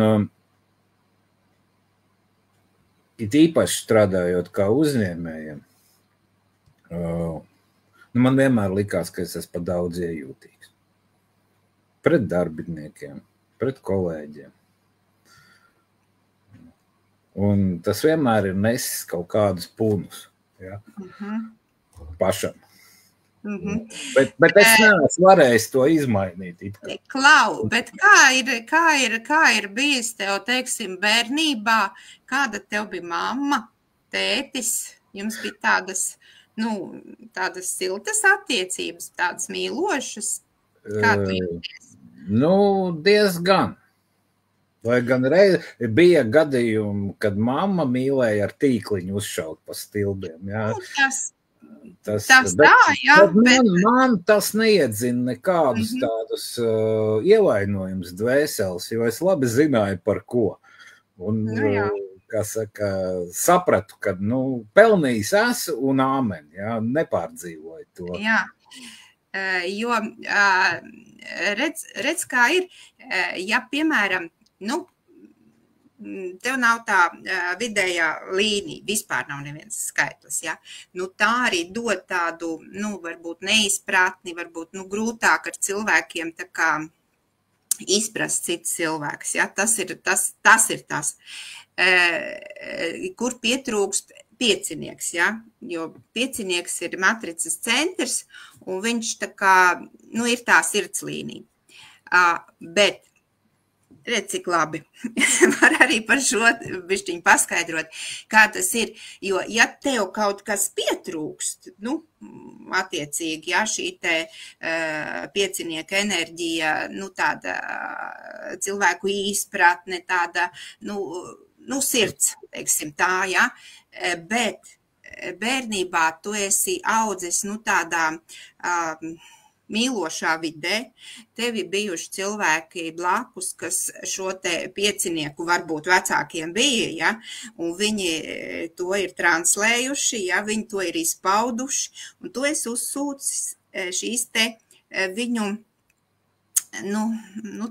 it īpaši strādājot kā uzņēmējiem, man vienmēr likās, ka es esmu pa daudz iejūtīgs. Pret darbiniekiem, pret kolēģiem. Un tas vienmēr ir nesis kaut kādus punus, ja? Pašam. Bet es neesmu varējis to izmainīt. Klau, bet kā ir bijis tev, teiksim, bērnībā, kāda tev bija mamma, tētis, jums bija tādas siltas attiecības, tādas mīlošas? Kā tu jūties? Diezgan. Lai gan bija gadījumi, kad mamma mīlēja ar tīkliņu uzšaut pa stilbiem. Ja? Tas tā, jā. Bet man tas neiedzina nekādus tādus ievainojumus dvēseles, jo es labi zināju par ko. Un, kā saka, sapratu, ka pelnījis esmu un āmen, ja? Nepārdzīvoju to. Jā. Jo redz, kā ir, ja, piemēram, tev nav tā vidējā līnija, vispār nav neviens skaitlis, ja? Tā arī dod tādu, varbūt neizpratni, varbūt, grūtāk ar cilvēkiem tā kā izprast cits cilvēks, ja? Tas ir tas. Kur pietrūkst piecinieks, ja? Jo piecinieks ir matricas centrs, un viņš tā kā, ir tā sirdslīnija. Bet redz, cik labi. Var arī par šo bišķiņu paskaidrot, kā tas ir. Jo, ja tev kaut kas pietrūkst, attiecīgi, ja šī te piecinieka enerģija, tāda cilvēku izpratne, tāda, sirds, teiksim tā, ja, bet bērnībā tu esi audzis, tādā mīlošā vidē, tevi bijuši cilvēki blakus, kas šo te piecinieku varbūt vecākiem bija, ja, un viņi to ir translējuši, ja, viņi to ir izpauduši, un tu esi uzsūcis šīs te viņu,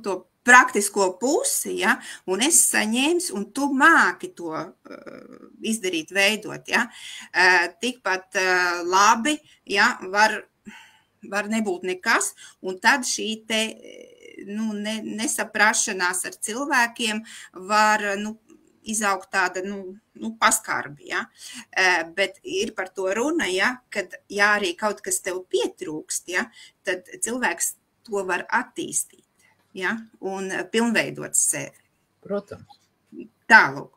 to praktisko pusi, ja, un es saņēmis, un tu māki to izdarīt, veidot, ja, tikpat labi, ja, var nebūt nekas, un tad šī te nesaprašanās ar cilvēkiem var izaugt tāda paskarbi. Ja? Bet ir par to runa, ja? Kad ja arī kaut kas tev pietrūkst, ja? Tad cilvēks to var attīstīt, ja? Un pilnveidot sevi. Protams. Tālūk.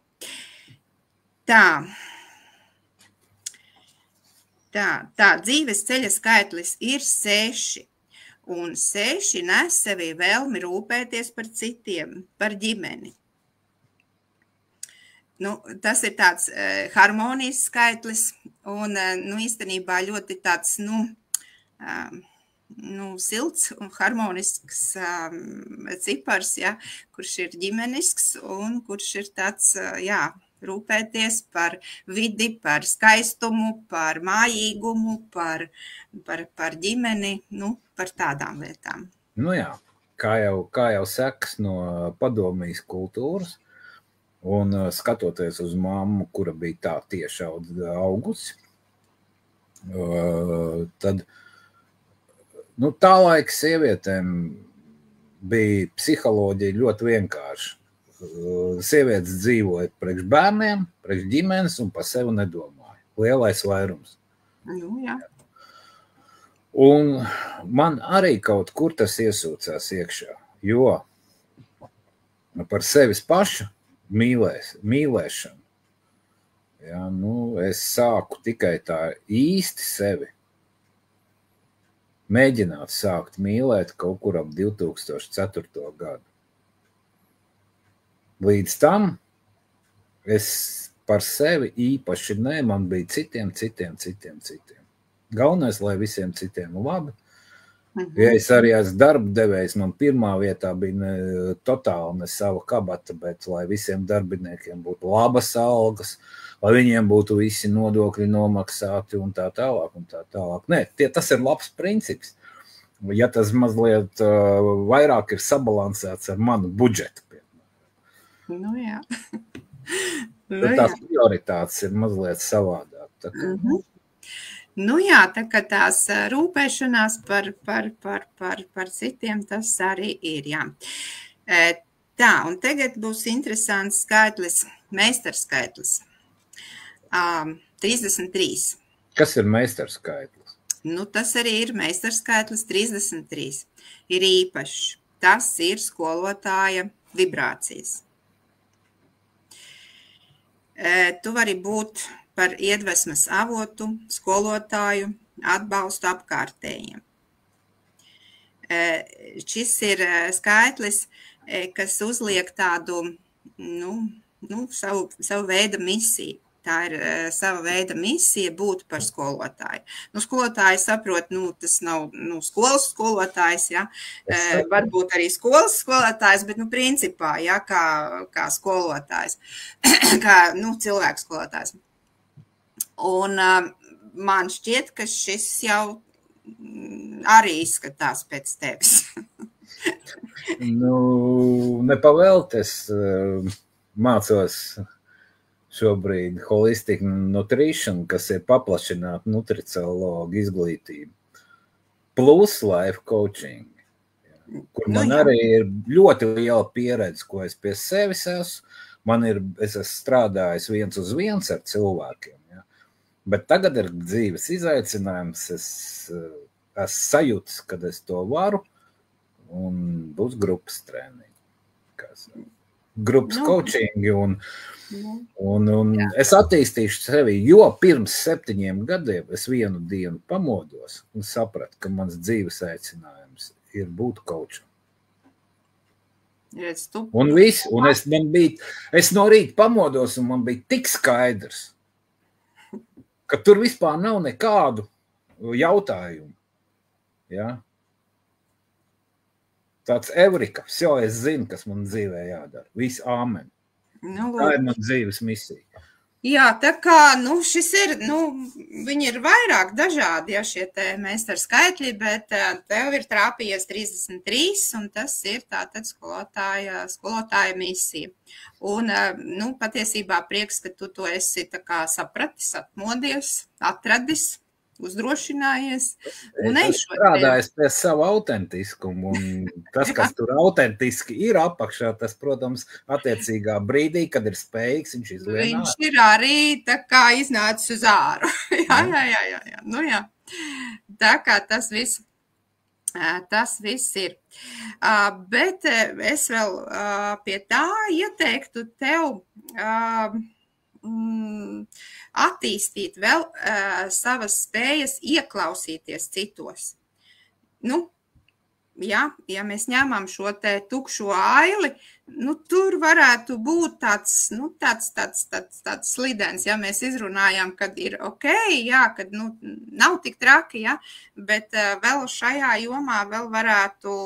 Tā dzīves ceļa skaitlis ir 6, un 6 nes sevī vēlmi rūpēties par citiem, par ģimeni. Tas ir tāds harmonijas skaitlis, un īstenībā ļoti tāds, silts un harmonisks cipars, ja, kurš ir ģimenisks, un kurš ir tāds, rūpēties par vidi, par skaistumu, par mājīgumu, par ģimeni, par tādām lietām. Jā, kā jau sekas no padomijas kultūras, un skatoties uz mammu, kura bija tā tieši augusi, tad tā laika sievietēm bija psiholoģija ļoti vienkārša. Sievietes dzīvoja priekš bērniem, priekš ģimenes un par sevi nedomāja. Lielais vairums. Jā. Un man arī kaut kur tas iesūcās iekšā, jo par sevis pašu mīlēšanu, ja, es sāku tikai tā īsti sevi mēģināt sākt mīlēt kaut kur ap 2004. gadu. Līdz tam es par sevi īpaši man bija citiem. Galvenais, lai visiem citiem labi, Ja es arī esmu darba devējs, man pirmā vietā bija totāli ne sava kabata, bet lai visiem darbiniekiem būtu labas algas, lai viņiem būtu visi nodokļi nomaksāti un tā tālāk. Nē, tas ir labs princips. Ja tas mazliet vairāk ir sabalansēts ar manu budžetu. Nu jā. Tās prioritātes ir mazliet savādāk. Nu jā, tā kā tās rūpēšanās par citiem, tas arī ir, jā. Tā, un tagad būs interesants skaitlis, meistarskaitlis. 33. Kas ir meistarskaitlis? Nu, tas arī ir meistarskaitlis 33. Ir īpašs. Tas ir skolotāja vibrācijas. Tu vari būt par iedvesmas avotu, skolotāju, atbalstu apkārtējiem. Šis ir skaitlis, kas uzliek tādu, savu veidu misiju. Tā ir sava veida misija būt par skolotāju. Skolotāji saprot, tas nav skolas skolotājs, ja? Varbūt arī skolas skolotājs, bet principā, ja, kā skolotājs, kā cilvēku skolotājs. Un man šķiet, ka šis jau arī izskatās pēc tevis. Nepavēlt, es mācos šobrīd holistic nutrition, kas ir paplašināta nutriciologa izglītība, plus life coaching, kur man arī ir ļoti liela pieredze, ko es pie sevis esmu. Es esmu strādājis 1 uz 1 ar cilvēkiem, ja? Bet tagad ir dzīves izaicinājums, es sajūtu, kad es to varu, un būs grupas treniņi, grupas coaching, un es attīstīšu sevi, jo pirms 7 gadiem es vienu dienu pamodos un sapratu, ka mans dzīves aicinājums ir būt coacham. Un viss, un es no rīta pamodos, un man bija tik skaidrs, ka tur vispār nav nekādu jautājumu. Ja? Tāds Eurika, es zinu, kas man dzīvē jādara. Viss āmen. Tā ir man dzīves misija. Jā, tā kā, šis ir, viņi ir vairāk dažādi, ja šie te meistarskaitļi, bet tev ir trāpījies 33, un tas ir tātad skolotāja misija. Un, patiesībā prieks, ka tu to esi tā kā sapratis, atmodies, atradis, uzdrošinājies. Es strādāju pie savu autentiskumu, un tas, kas tur autentiski ir apakšā, tas, protams, attiecīgā brīdī, kad ir spējīgs, viņš izlien ārā. Viņš ir arī tā kā iznācis uz āru. Jā. Tā kā tas viss ir. Bet es vēl pie tā ieteiktu tev attīstīt vēl savas spējas ieklausīties citos. Ja mēs ņemam šo te tukšo aili, tur varētu būt tāds slidens, ja mēs izrunājam, kad ir ok, jā, kad nav tik traki, ja, bet vēl šajā jomā vēl varētu,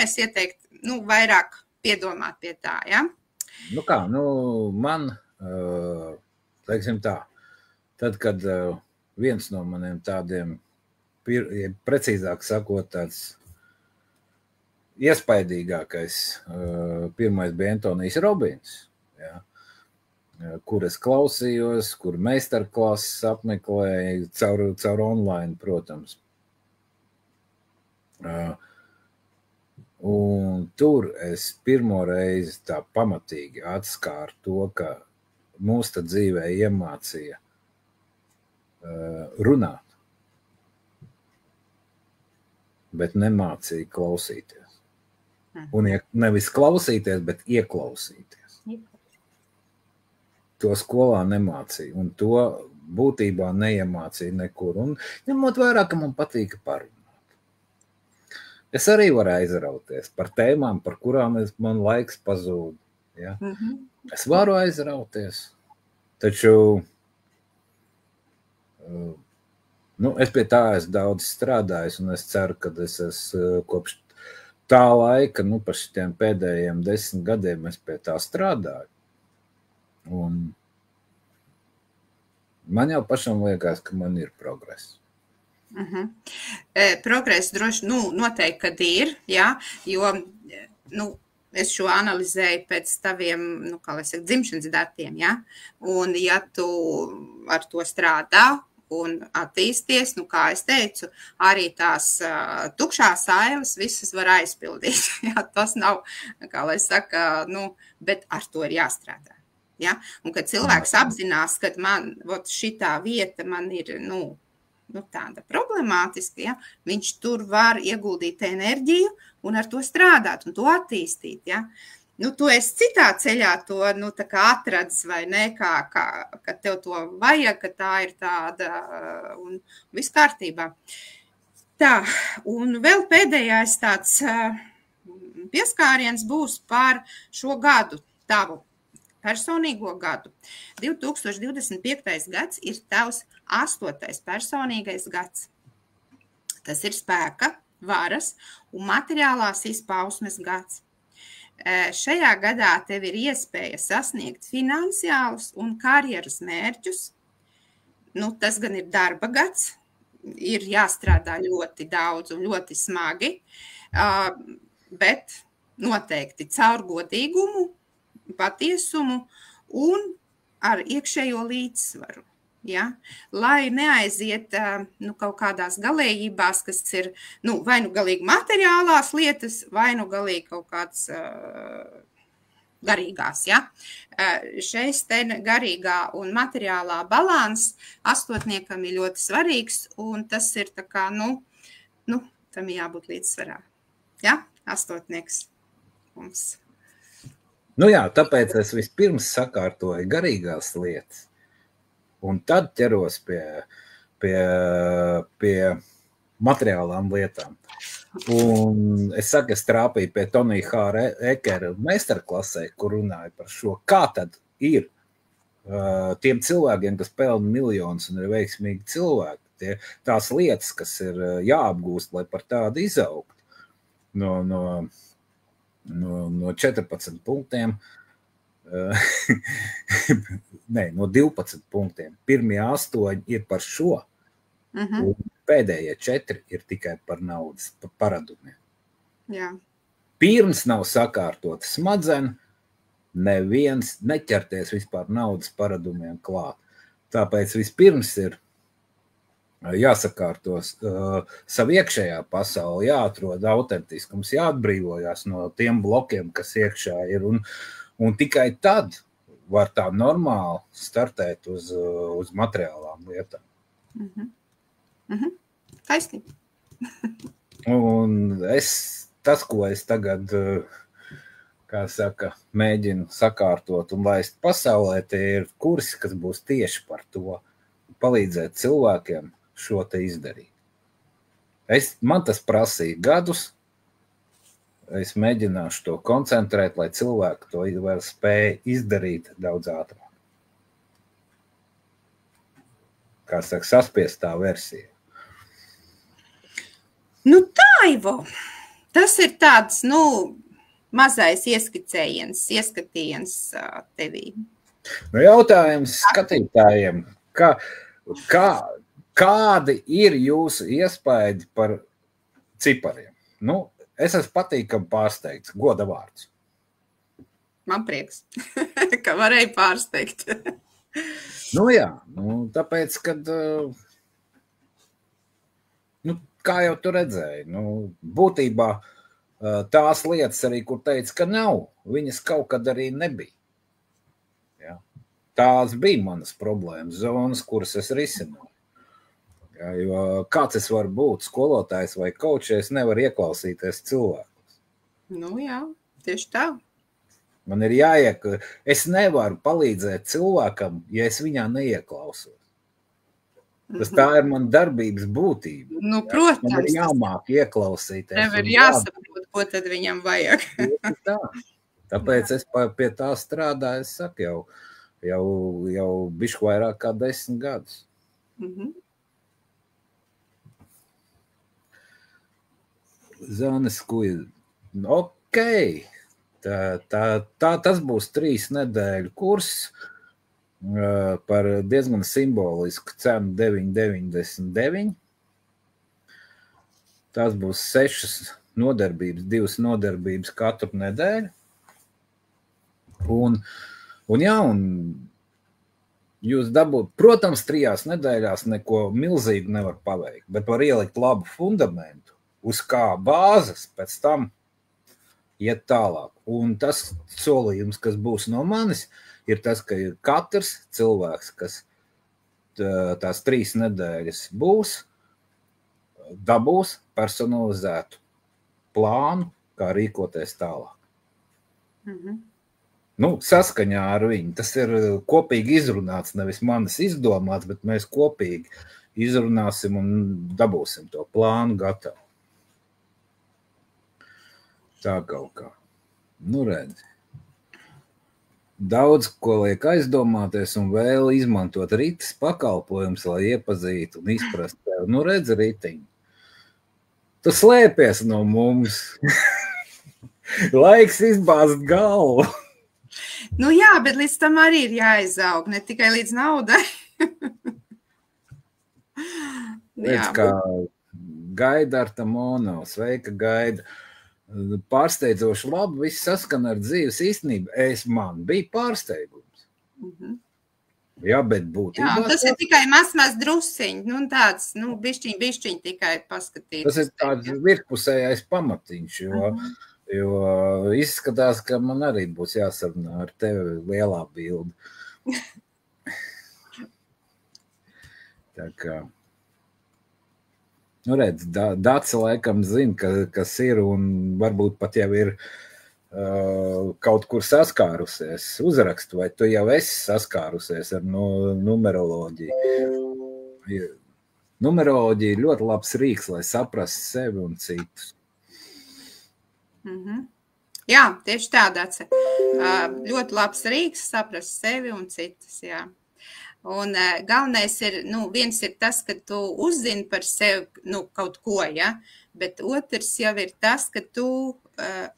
es ieteiktu, vairāk piedomāt pie tā, ja? Man, teiksim tā, tad, kad viens no maniem tādiem, precīzāk sakot, tāds iespaidīgākais pirmais bija Antonijs Robins, ja, kur es klausījos, kur meistarklases apmeklēju caur online, protams. Un tur es pirmo reizi tā pamatīgi atskāru to, ka mūs tad dzīvē iemācīja runāt, bet nemācīja klausīties. Un nevis klausīties, bet ieklausīties. To skolā nemācīja, un to būtībā neiemācīja nekur. Un ņemot vērā, ka man patīk parunāt. Es arī varu aizrauties par tēmām, par kurām man laiks pazūd. Ja? Es varu aizrauties, taču Nu, es pie tā esmu daudz strādājis, un es ceru, ka es esmu kopš tā laika, nu, par šitiem pēdējiem 10 gadiem es pie tā strādāju. Un man jau pašam liekas, ka man ir progress. Progress droši, noteikti, kad ir, jā, jo, es šo analizēju pēc taviem, kā lai saka, dzimšanas datiem, jā, un ja tu ar to strādā un attīsties, kā es teicu, arī tās tukšās ailes visas var aizpildīt, jā, tas nav, kā lai saka, bet ar to ir jāstrādā, jā, un kad cilvēks apzinās, kad man, šitā vieta man ir, tāda problemātiska, ja? Viņš tur var ieguldīt enerģiju un ar to strādāt un to attīstīt. Ja? Tu esi citā ceļā to tā kā atradis vai ne, ka tev to vajag, ka tā ir tāda un viss kārtībā. Tā, un vēl pēdējais tāds pieskāriens būs par šo gadu, tavu personīgo gadu. 2025. gads ir tavs 8. personīgais gads. Tas ir spēka, varas un materiālās izpausmes gads. Šajā gadā tev ir iespēja sasniegt finansiālus un karjeras mērķus. Tas gan ir darba gads, ir jāstrādā ļoti daudz un ļoti smagi, bet noteikti caur godīgumu, patiesumu un ar iekšējo līdzsvaru. Ja? Lai neaiziet kaut kādās galējībās, kas ir vai galīgi materiālās lietas, vai galīgi kaut kāds garīgās. Ja? Šeit garīgā un materiālā balans 8. ir ļoti svarīgs, un tas ir tā kā, tam jābūt līdzsvarā. Ja? 8. mums. Jā, tāpēc es vispirms sakārtoju garīgās lietas, un tad ķeros pie materiālām lietām. Un es saku, es trāpīju pie Tonija Hāra Ekera meistarklasē, kur runāju par šo, kā tad ir tiem cilvēkiem, kas pelna miljonus un ir veiksmīgi cilvēki, tās lietas, kas ir jāapgūst, lai par tādu izaugt no 14 punktiem, no 12 punktiem. Pirmie 8 ir par šo, un pēdējie 4 ir tikai par naudas paradumiem. Jā. Pirms nav sakārtota smadzena, neviens neķerties vispār naudas paradumiem klāt. Tāpēc vispirms ir jāsakārtos savu iekšējā pasauli, jāatrod autentiskums, jāatbrīvojās no tiem blokiem, kas iekšā ir, un tikai tad var tā normāli startēt uz materiālām lietām. Taisnība. Un tas, ko es tagad, kā saka, mēģinu sakārtot un laist pasaulē, tie ir kursi, kas būs tieši par to, palīdzēt cilvēkiem šo te izdarīt. Man tas prasīja gadus, es mēģināšu to koncentrēt, lai cilvēki to var spēja izdarīt daudz ātrāk. Kā saka, saspiestā versija. Tā, Ivo, tas ir tāds, mazais ieskatījiens tevī. Jautājums skatītājiem, kādi ir jūsu iespaidi par cipariem? Es esmu patīkami pārsteigts, goda vārds. Man prieks, ka varēja pārsteigt. Jā, tāpēc, kad, kā jau tu redzēji, būtībā tās lietas arī, kur teica, ka nav, viņas kaut kad arī nebija. Ja? Tās bija manas problēmas zonas, kuras es risināju. Ja, jo kāds es varu būt, skolotājs vai kaučs, nevar ieklausīties cilvēkus. Jā, tieši tā. Man ir es nevaru palīdzēt cilvēkam, ja es viņā neieklausos. Tā ir mana darbības būtība. Protams. Man ir jāmāk ieklausīties. Tev ir jāsaprot, ko tad viņam vajag. Tā. Tāpēc es pie tā strādāju, es saku, jau bišķi vairāk kā 10 gadus. Zānes kuģi. Ok. Tas būs 3 nedēļu kurs par diezgan simbolisku cenu 9,99. Tas būs 6 nodarbības, 2 nodarbības katru nedēļu. Un jūs dabūt, protams, 3 nedēļās neko milzīgu nevar paveikt, bet var ielikt labu fundamentu, uz kā bāzes pēc tam iet tālāk. Un tas solījums, kas būs no manis, ir tas, ka katrs cilvēks, kas tās 3 nedēļas būs, dabūs personalizētu plānu, kā rīkoties tālāk. Saskaņā ar viņu. Tas ir kopīgi izrunāts, nevis manis izdomāts, bet mēs kopīgi izrunāsim un dabūsim to plānu gatavu. Tā kaut kā. Redzi. Daudz, ko liek aizdomāties un vēl izmantot Ritas pakalpojums, lai iepazītu un izprast tevi. Redzi, Ritiņ, tu slēpies no mums. Laiks izbāzt galvu. Jā, bet līdz tam arī ir jāizaug, ne tikai līdz naudai. Redz, kā Gaida Artamonov, sveika Gaida. Pārsteidzoši labi, viss saskan ar dzīves īstenību. Man bija pārsteigums. Jā, bet būtībā... Jā, tas ir tikai maz drusciņi, tāds, bišķiņ tikai paskatīt. Tas ir tāds virkpusējais pamatiņš, jo izskatās, ka man arī būs jāsarunā ar tevi lielā bilde. Tā kā... redz, Dace laikam zina, kas ir, un varbūt pat jau ir kaut kur saskārusies. Uzrakstu, vai tu jau esi saskārusies ar numeroloģiju. Numeroloģija ir ļoti labs rīks, lai saprastu sevi un citus. Jā, tieši tā, Dace. Ļoti labs rīks saprast sevi un citus, jā. Un galvenais ir, viens ir tas, ka tu uzzini par sevi, kaut ko, ja, bet otrs jau ir tas, ka tu,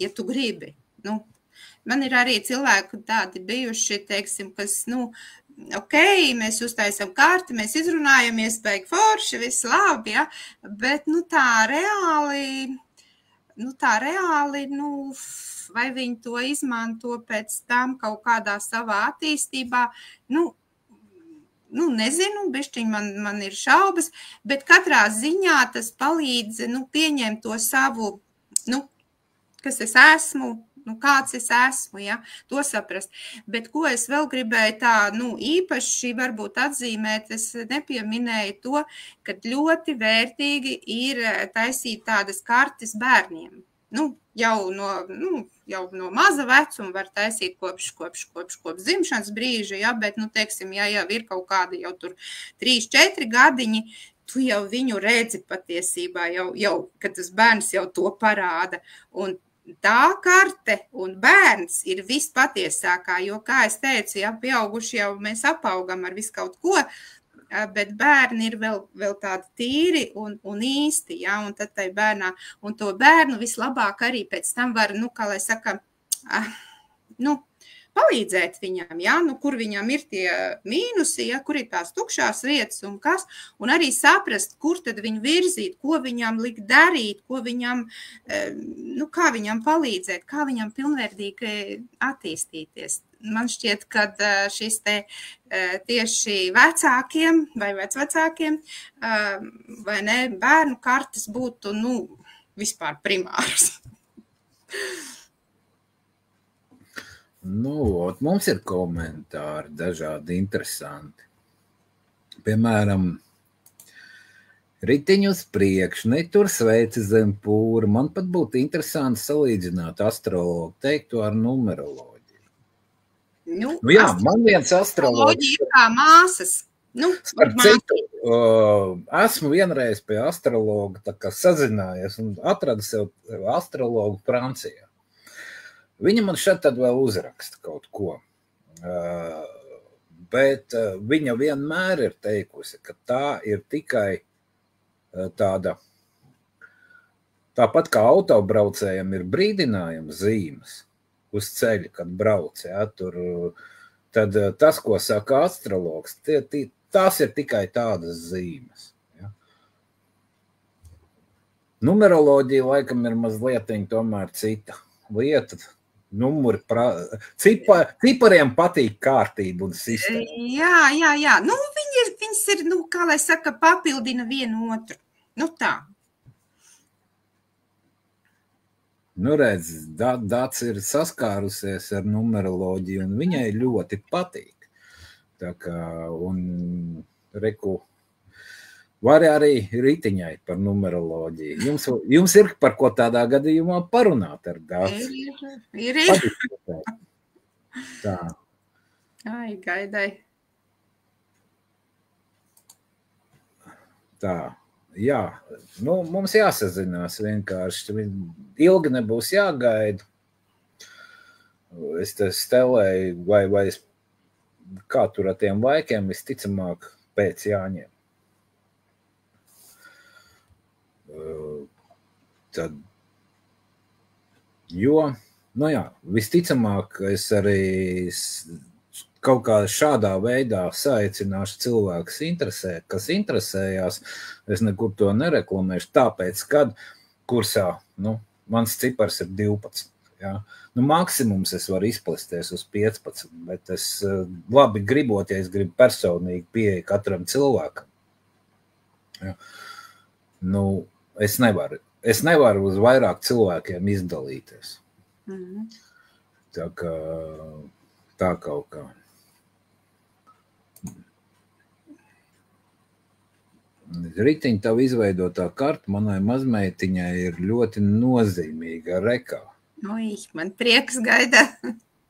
ja tu gribi, man ir arī cilvēki tādi bijuši, teiksim, kas, ok, mēs uztaisam karti, mēs izrunājamies, beig forši, viss labi, ja, bet, tā reāli, vai viņi to izmanto pēc tam kaut kādā savā attīstībā, nezinu, bišķiņ man ir šaubas, bet katrā ziņā tas palīdz, pieņemt to savu, kas es esmu, kāds es esmu, ja, to saprast. Bet ko es vēl gribēju tā, īpaši varbūt atzīmēt, es nepieminēju to, ka ļoti vērtīgi ir taisīt tādas kartes bērniem. Jau no maza vecuma var taisīt kopš dzimšanas brīža, ja, bet, teiksim, ja jau ir kaut kādi jau tur 3-4 gadiņi, tu jau viņu redzi patiesībā, jau, kad tas bērns jau to parāda. Un tā karte un bērns ir vispatiesākā, jo, kā es teicu, ja pieauguši jau mēs apaugam ar visu kaut ko, bet bērni ir vēl tādi tīri un īsti, ja, un tad tai bērnā, un to bērnu vislabāk arī pēc tam var, kā lai saka, palīdzēt viņam, ja, kur viņam ir tie mīnusi, ja, kur ir tās tukšās vietas un kas, un arī saprast, kur tad viņu virzīt, ko viņam likt darīt, ko viņam, kā viņam palīdzēt, kā viņam pilnvērtīgi attīstīties. Man šķiet, ka šis te tieši vecākiem vai vecvecākiem vai ne, bērnu kartes būtu, vispār primārs. Mums ir komentāri dažādi interesanti. Piemēram, Ritiņu uz priekšu, netur sveici zem pūra. Man pat būtu interesanti salīdzināt astrologu teikto ar numeroloģiju. Jā, man viens astrologs. Ir kā māsas. Starp citu, esmu vienreiz pie astrologa tā kā sazinājies un atradu sev astrologu Francijā. Viņa man šeit tad vēl uzraksta kaut ko, bet viņa vienmēr ir teikusi, ka tā ir tikai tāda Tāpat kā autobraucējiem ir brīdinājuma zīmes uz ceļa, kad brauc, ja, tad tas, ko saka astrologs, tās ir tikai tādas zīmes. Ja. Numeroloģija laikam ir mazliet tomēr cita lieta. Numuri, cipariem patīk kārtība un sistēma. Jā. Nu, viņas ir, kā lai saka, papildina vienu otru. Nu tā. Nu redz, Dats ir saskārusies ar numeroloģiju un viņai ļoti patīk. Tā kā, un reku, var arī ritiņai par numeroloģiju. Jums ir par ko tādā gadījumā parunāt ar Dats? Ir. Tā. Ai, gaidai. Tā. Jā, nu, mums jāsazinās vienkārši. Ilgi nebūs jāgaida. Es te stelēju, vai es, kā tur ar tiem laikiem, visticamāk pēc jāņem. Tad, jo, nu jā, visticamāk es arī kaut kā šādā veidā saicināšu cilvēkus kas interesējās. Es nekur to nereklamēšu, tāpēc, kad kursā, mans cipars ir 12. Ja? Maksimums es varu izplesties uz 15, bet es labi gribot, ja es gribu personīgi pieeja katram cilvēkam. Ja? Es nevaru uz vairāk cilvēkiem izdalīties. Tā kaut kā. Ritiņa tavu izveidotā karta manai mazmeitiņai ir ļoti nozīmīga rekā. Man prieks gaida.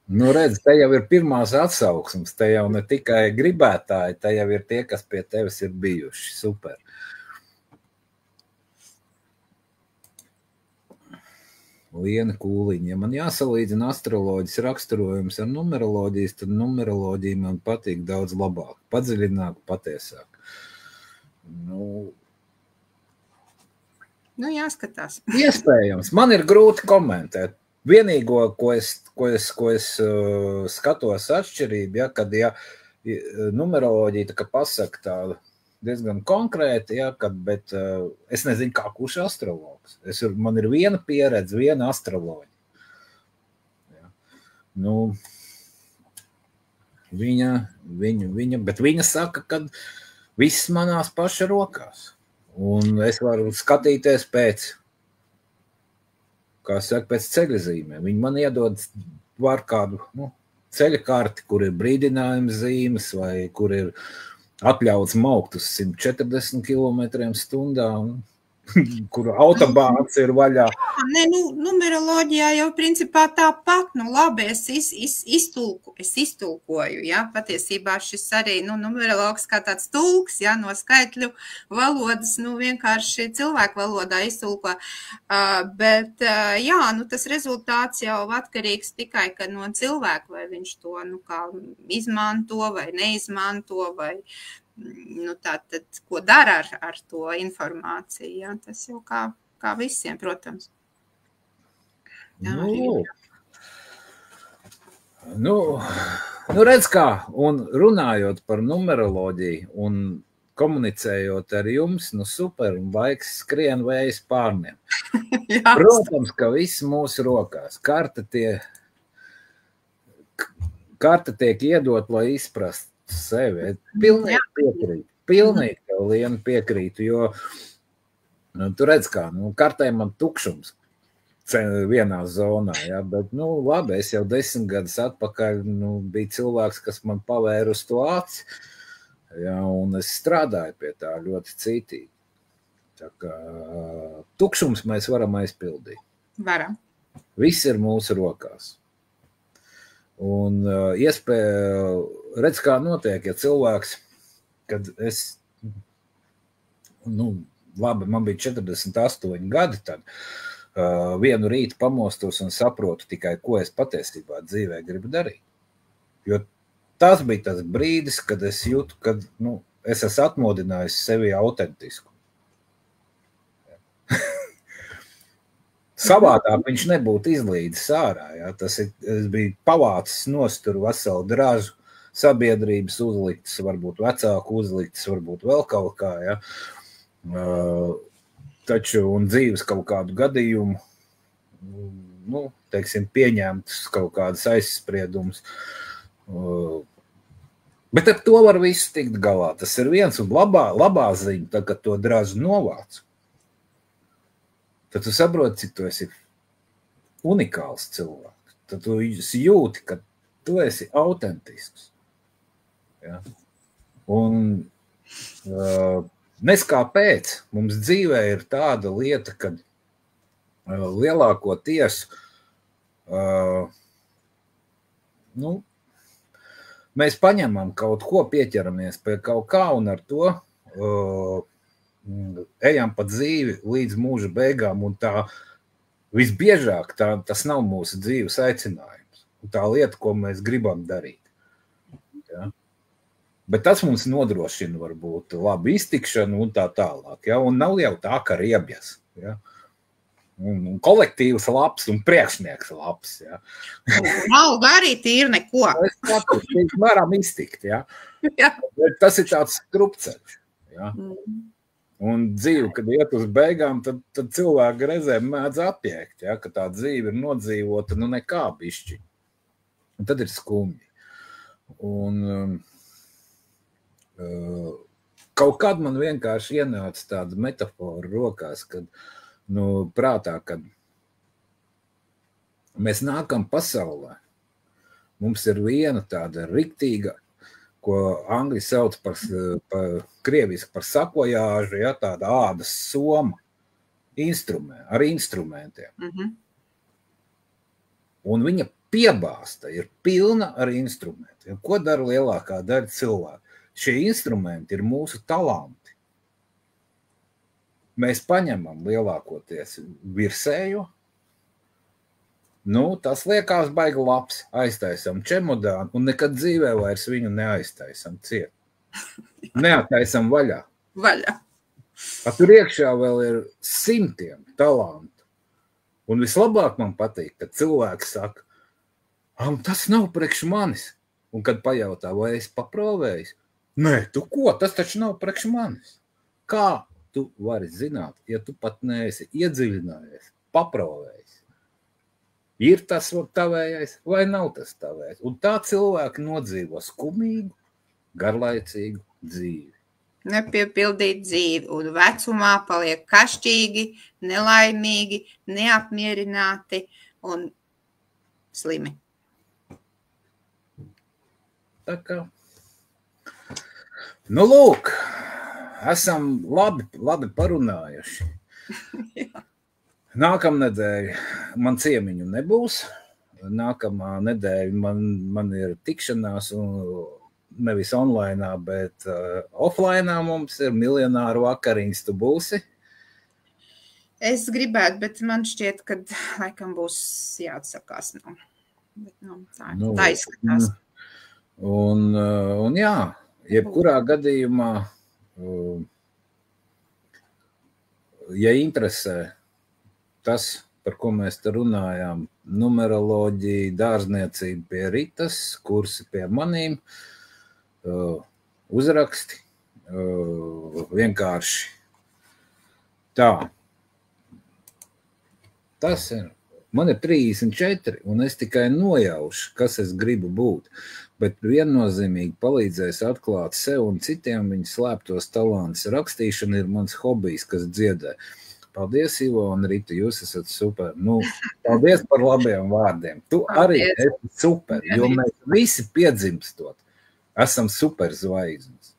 Nu redz, te jau ir pirmās atsauksmes, te jau ne tikai gribētāji, te jau ir tie, kas pie tevis ir bijuši. Super. Liena Kūliņa. Ja man jāsalīdzina astroloģijas raksturojums ar numeroloģijas, tad numeroloģija man patīk daudz labāk, padziļināk, patiesāk. Jāskatās. Iespējams. Man ir grūti komentēt. Vienīgo, ko es skatos atšķirību, ja, kad numeroloģija tā kā pasaka tādu diezgan konkrēti, ja, bet es nezinu, kā kurš astrologs. Man ir viena pieredze, viena astroloģija. Ja. Bet viņa saka, ka viss manās paša rokās. Un es varu skatīties pēc ceļazīmēm. Viņi man iedod kādu ceļa karti, kur ir brīdinājuma zīmes vai kur ir atļauts maukt uz 140 km/h, kur autobāns ir vaļā. Numeroloģijā jau principā tāpat, labi, es iztulkoju, ja, patiesībā šis arī, numerologs kā tāds tulks, ja, no skaitļu valodas, vienkārši cilvēku valodā iztulko, bet, jā, tas rezultāts jau atkarīgs tikai no cilvēka, vai viņš to, kā izmanto vai neizmanto, vai tātad, ko dara ar to informāciju, ja? Tas jau kā visiem, protams. Jā, redz kā, un runājot par numeroloģiju un komunicējot ar jums, super, un laiks skrien vējas pārniem. Protams, ka viss mūsu rokās. Karta tiek iedot, lai izprastu sevi. Pilnīgi tev, Liena, piekrītu, jo tu redz kā, kartē man tukšums vienā zonā, ja, bet, labi, es jau 10 gadus atpakaļ, bija cilvēks, kas man pavēra uz to aci, ja, un es strādāju pie tā ļoti cītīgi. Tā kā tukšums mēs varam aizpildīt. Varam. Viss ir mūsu rokās. Un redz, kā notiek, ja cilvēks, kad es, labi, man bija 48 gadi, tad vienu rītu pamostos un saprotu tikai, ko es patiesībā dzīvē gribu darīt. Jo tas bija tas brīdis, kad es jūtu, kad es esmu atmodinājis sevi autentisku. Savādāk viņš nebūtu izlīdzis ārā. Ja? Tas bija pavācis nosturu veselu dražu sabiedrības uzliktas, varbūt vecāku uzliktas, varbūt vēl kaut kā. Ja? Taču un dzīves kaut kādu gadījumu, nu, teiksim, pieņemtus kaut kādas aizspriedumus. Bet ar to var visu tikt galā. Tas ir viens un labā ziņa, tad, kad to dražu novāc. Tad tu saproti, cik tu esi unikāls cilvēks. Tad tu jūti, ka tu esi autentisks. Ja? Un nes kāpēc mums dzīvē ir tāda lieta, kad lielākoties mēs paņemam kaut ko, pieķeramies pie kaut kā un ar to ejam pa dzīvi līdz mūža beigām, un tā visbiežāk tas nav mūsu dzīves aicinājums. Un tā lieta, ko mēs gribam darīt. Ja? Bet tas mums nodrošina varbūt labu iztikšanu un tā tālāk. Ja? Un nav jau tā, ka riebjas. Ja? Un kolektīvs labs un priekšnieks labs. Ja? Nav arī tīri neko. Mēs varam iztikt. Ja? Jā. Bet tas ir tāds skrupceļš. Ja? Un dzīve, kad iet uz beigām, tad cilvēki reizēm mēdz apjēgt, ja, ka tā dzīve ir nodzīvota, nu nekā bišķi. Un tad ir skumji. Un kaut kad man vienkārši ienāca tāda metafora rokās, kad, nu, prātā, kad mēs nākam pasaulē. Mums ir viena tāda riktīga, ko angļi sauc par krieviski par sakojāžu, ja, tāda ādas soma ar instrumentiem. Un viņa piebāsta ir pilna ar instrumentiem. Ko dara lielākā daļa cilvēku? Šie instrumenti ir mūsu talanti. Mēs paņemam lielākoties virsējo. Nu, tas liekas baigi labs, aiztaisam čemodānu un nekad dzīvē vairs viņu neaiztaisam ciet. Neataisam vaļā. Tur iekšā vēl ir simtiem talantu. Un vislabāk man patīk, kad cilvēki saka, tas nav priekš manis. Un kad pajautā, vai es paprāvējis? Nē, tu ko? Tas taču nav priekš manis. Kā tu vari zināt, ja tu pat neesi iedziļinājies, paprāvējis? Ir tas tavējais vai nav tas tavējais. Un tā cilvēki nodzīvo skumīgu, garlaicīgu dzīvi. Nepiepildīt dzīvi un vecumā paliek kašķīgi, nelaimīgi, neapmierināti un slimi. Tā kā. Nu, lūk, esam labi parunājuši. Jā. Nākamnedēļ man ciemiņu nebūs. Nākamā nedēļa man ir tikšanās, nevis online, bet offline mums ir miljonāru vakariņas. Tu būsi? Es gribētu, bet man šķiet, ka laikam būs jāatsakās. Tā izskatās. Un jā, jebkurā gadījumā, ja interesē tas, par ko mēs te runājām, numeroloģija, dārzniecība pie Ritas, kursi pie manīm, uzraksti, vienkārši tā. Tas ir, man ir 34, un es tikai nojaušu, kas es gribu būt, bet viennozīmīgi palīdzēs atklāt sev un citiem viņu slēptos talantus. Rakstīšana ir mans hobijs, kas dziedē. Paldies, Ivo un Rita, jūs esat super. Nu, paldies par labiem vārdiem. Tu arī esi super, jo mēs visi piedzimstot esam super zvaigznes.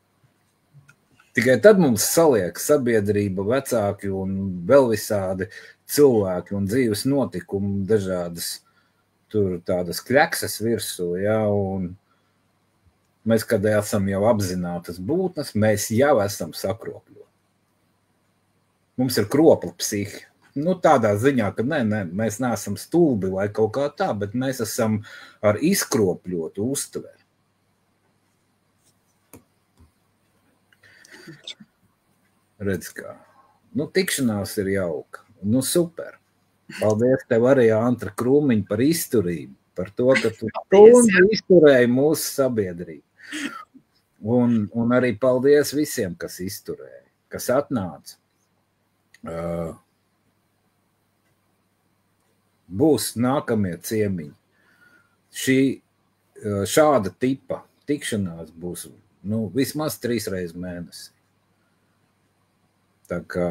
Tikai tad mums saliek sabiedrība, vecāki un vēl visādi cilvēki un dzīves notikumi, dažādas tur tādas kļaksas virsū, ja, un mēs, kad esam jau apzinātas būtnes, mēs jau esam sakropļoti. Mums ir kropla psihi. Nu, tādā ziņā, ka mēs neesam stulbi vai kaut kā tā, bet mēs esam ar izkropļotu uztveri. Redz kā. Nu, tikšanās ir jauka. Nu, super. Paldies tev arī, Antra Krūmiņ, par izturību, par to, ka tu stundu izturēji mūsu sabiedrību. Un arī paldies visiem, kas izturēja, kas atnāca. Būs nākamie ciemiņi. Šāda tipa tikšanās būs vismaz 3 reizes mēnesī. Tā kā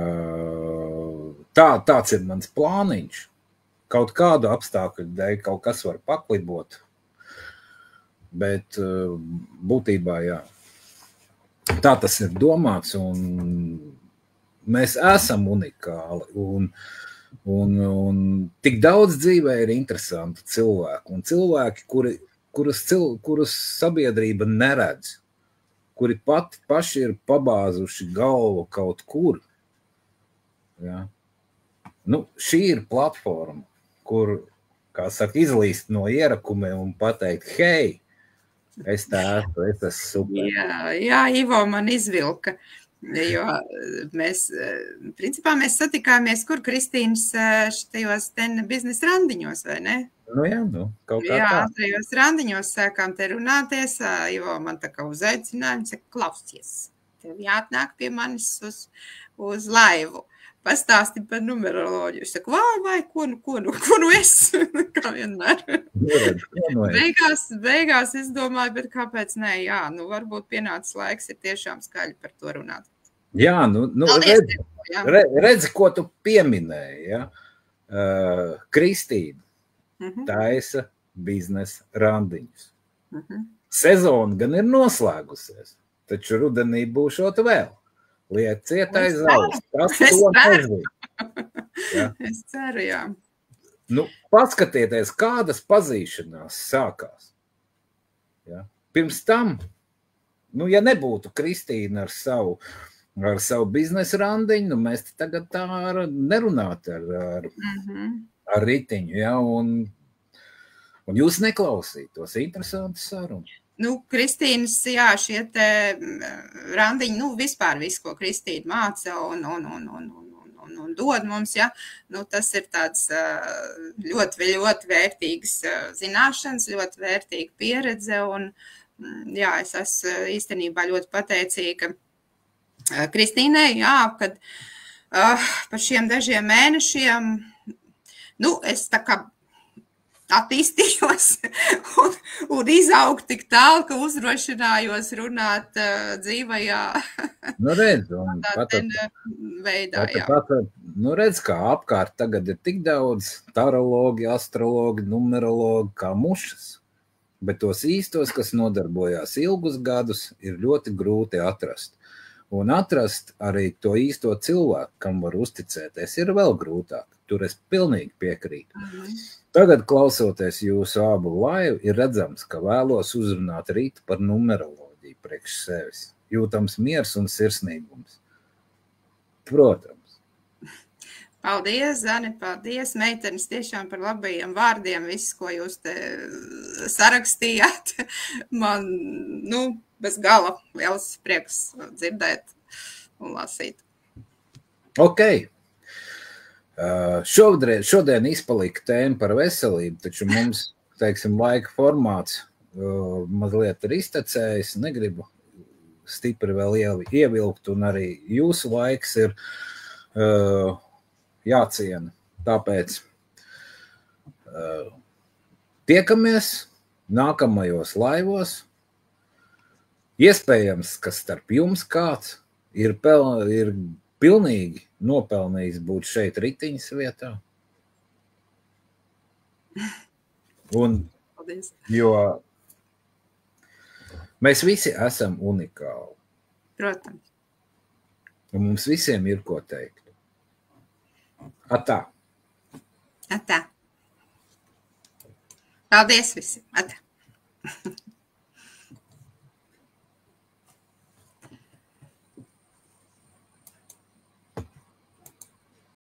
tāds ir mans plāniņš. Kaut kādu apstākļu dēļ kaut kas var paklibot, bet būtībā jā. Tā tas ir domāts, un mēs esam unikāli, un tik daudz dzīvē ir interesanti cilvēki, un cilvēki, kurus sabiedrība neredz, kuri paši ir pabāzuši galvu kaut kur. Ja? Šī ir platforma, kur, kā saka, izlīst no ierakumiem un pateikt, hei, es esmu super. Jā, Ivo man izvilka, jo principā mēs satikāmies, kur Kristīnas šitajos biznesa randiņos, vai ne? Kaut kā tā. Tajos randiņos sākām te runāties, Ivo man tā kā uzaicināja, saka, klausies, tev jāatnāk pie manis uz laivu. Pastāsti par numeroloģiju. Es saku, vai, ko nu es? Kā vienmēr. Beigās es domāju, bet kāpēc nē, varbūt pienācis laiks ir tiešām skaļi par to runāt. Jā, redzi, ko tu pieminēji, ja? Kristīna taisa biznesa randiņus. Sezona gan ir noslēgusies, taču rudenī būšot vēl. Lieciet aiz auss. Tas to nezinu. Ja? Es ceru, jā. Paskatieties, kādas pazīšanās sākās. Ja? Pirms tam, ja nebūtu Kristīna ar savu biznesa randiņu, mēs tagad tā nerunātu ar ritiņu, ja? Un jūs neklausītos interesantas sarunas. Kristīnas, jā, šie te randiņi, vispār visu, ko Kristīna māca un dod mums, ja, tas ir tāds ļoti, ļoti vērtīgs zināšanas, ļoti vērtīga pieredze, un jā, es esmu īstenībā ļoti pateicīga Kristīnai, jā, kad par šiem dažiem mēnešiem, es tā kā attīstījos un izaugu tik tālu, ka uzdrošinājos runāt dzīvajā veidā. Redz, kā apkārt tagad ir tik daudz tarologi, astrologi, numerologi kā mušas, bet tos īstos, kas nodarbojās ilgus gadus, ir ļoti grūti atrast. Un atrast arī to īsto cilvēku, kam var uzticēties, ir vēl grūtāk. Tur es pilnīgi piekrītu. Tagad, klausoties jūsu abu laivu, ir redzams, ka vēlos uzrunāt Rītu par numeroloģiju priekš sevis. Jūtams miers un sirsnīgums. Protams. Paldies, Zani, paldies, meitenes, tiešām par labajiem vārdiem, viss, ko jūs te sarakstījāt. Man, bez gala liels prieks dzirdēt un lasīt. Ok. Šodien izpalika tēma par veselību, taču mums, teiksim, laika formāts mazliet ir iztecējis, negribu stipri vēl ievilkt, un arī jūsu laiks ir jāciena. Tāpēc tiekamies nākamajos laivos. Iespējams, ka starp jums kāds ir pilnīgi nopelnījis būt šeit ritiņas vietā. Jo mēs visi esam unikāli. Protams. Un mums visiem ir ko teikt. Atā. Atā. Paldies visiem. Atā.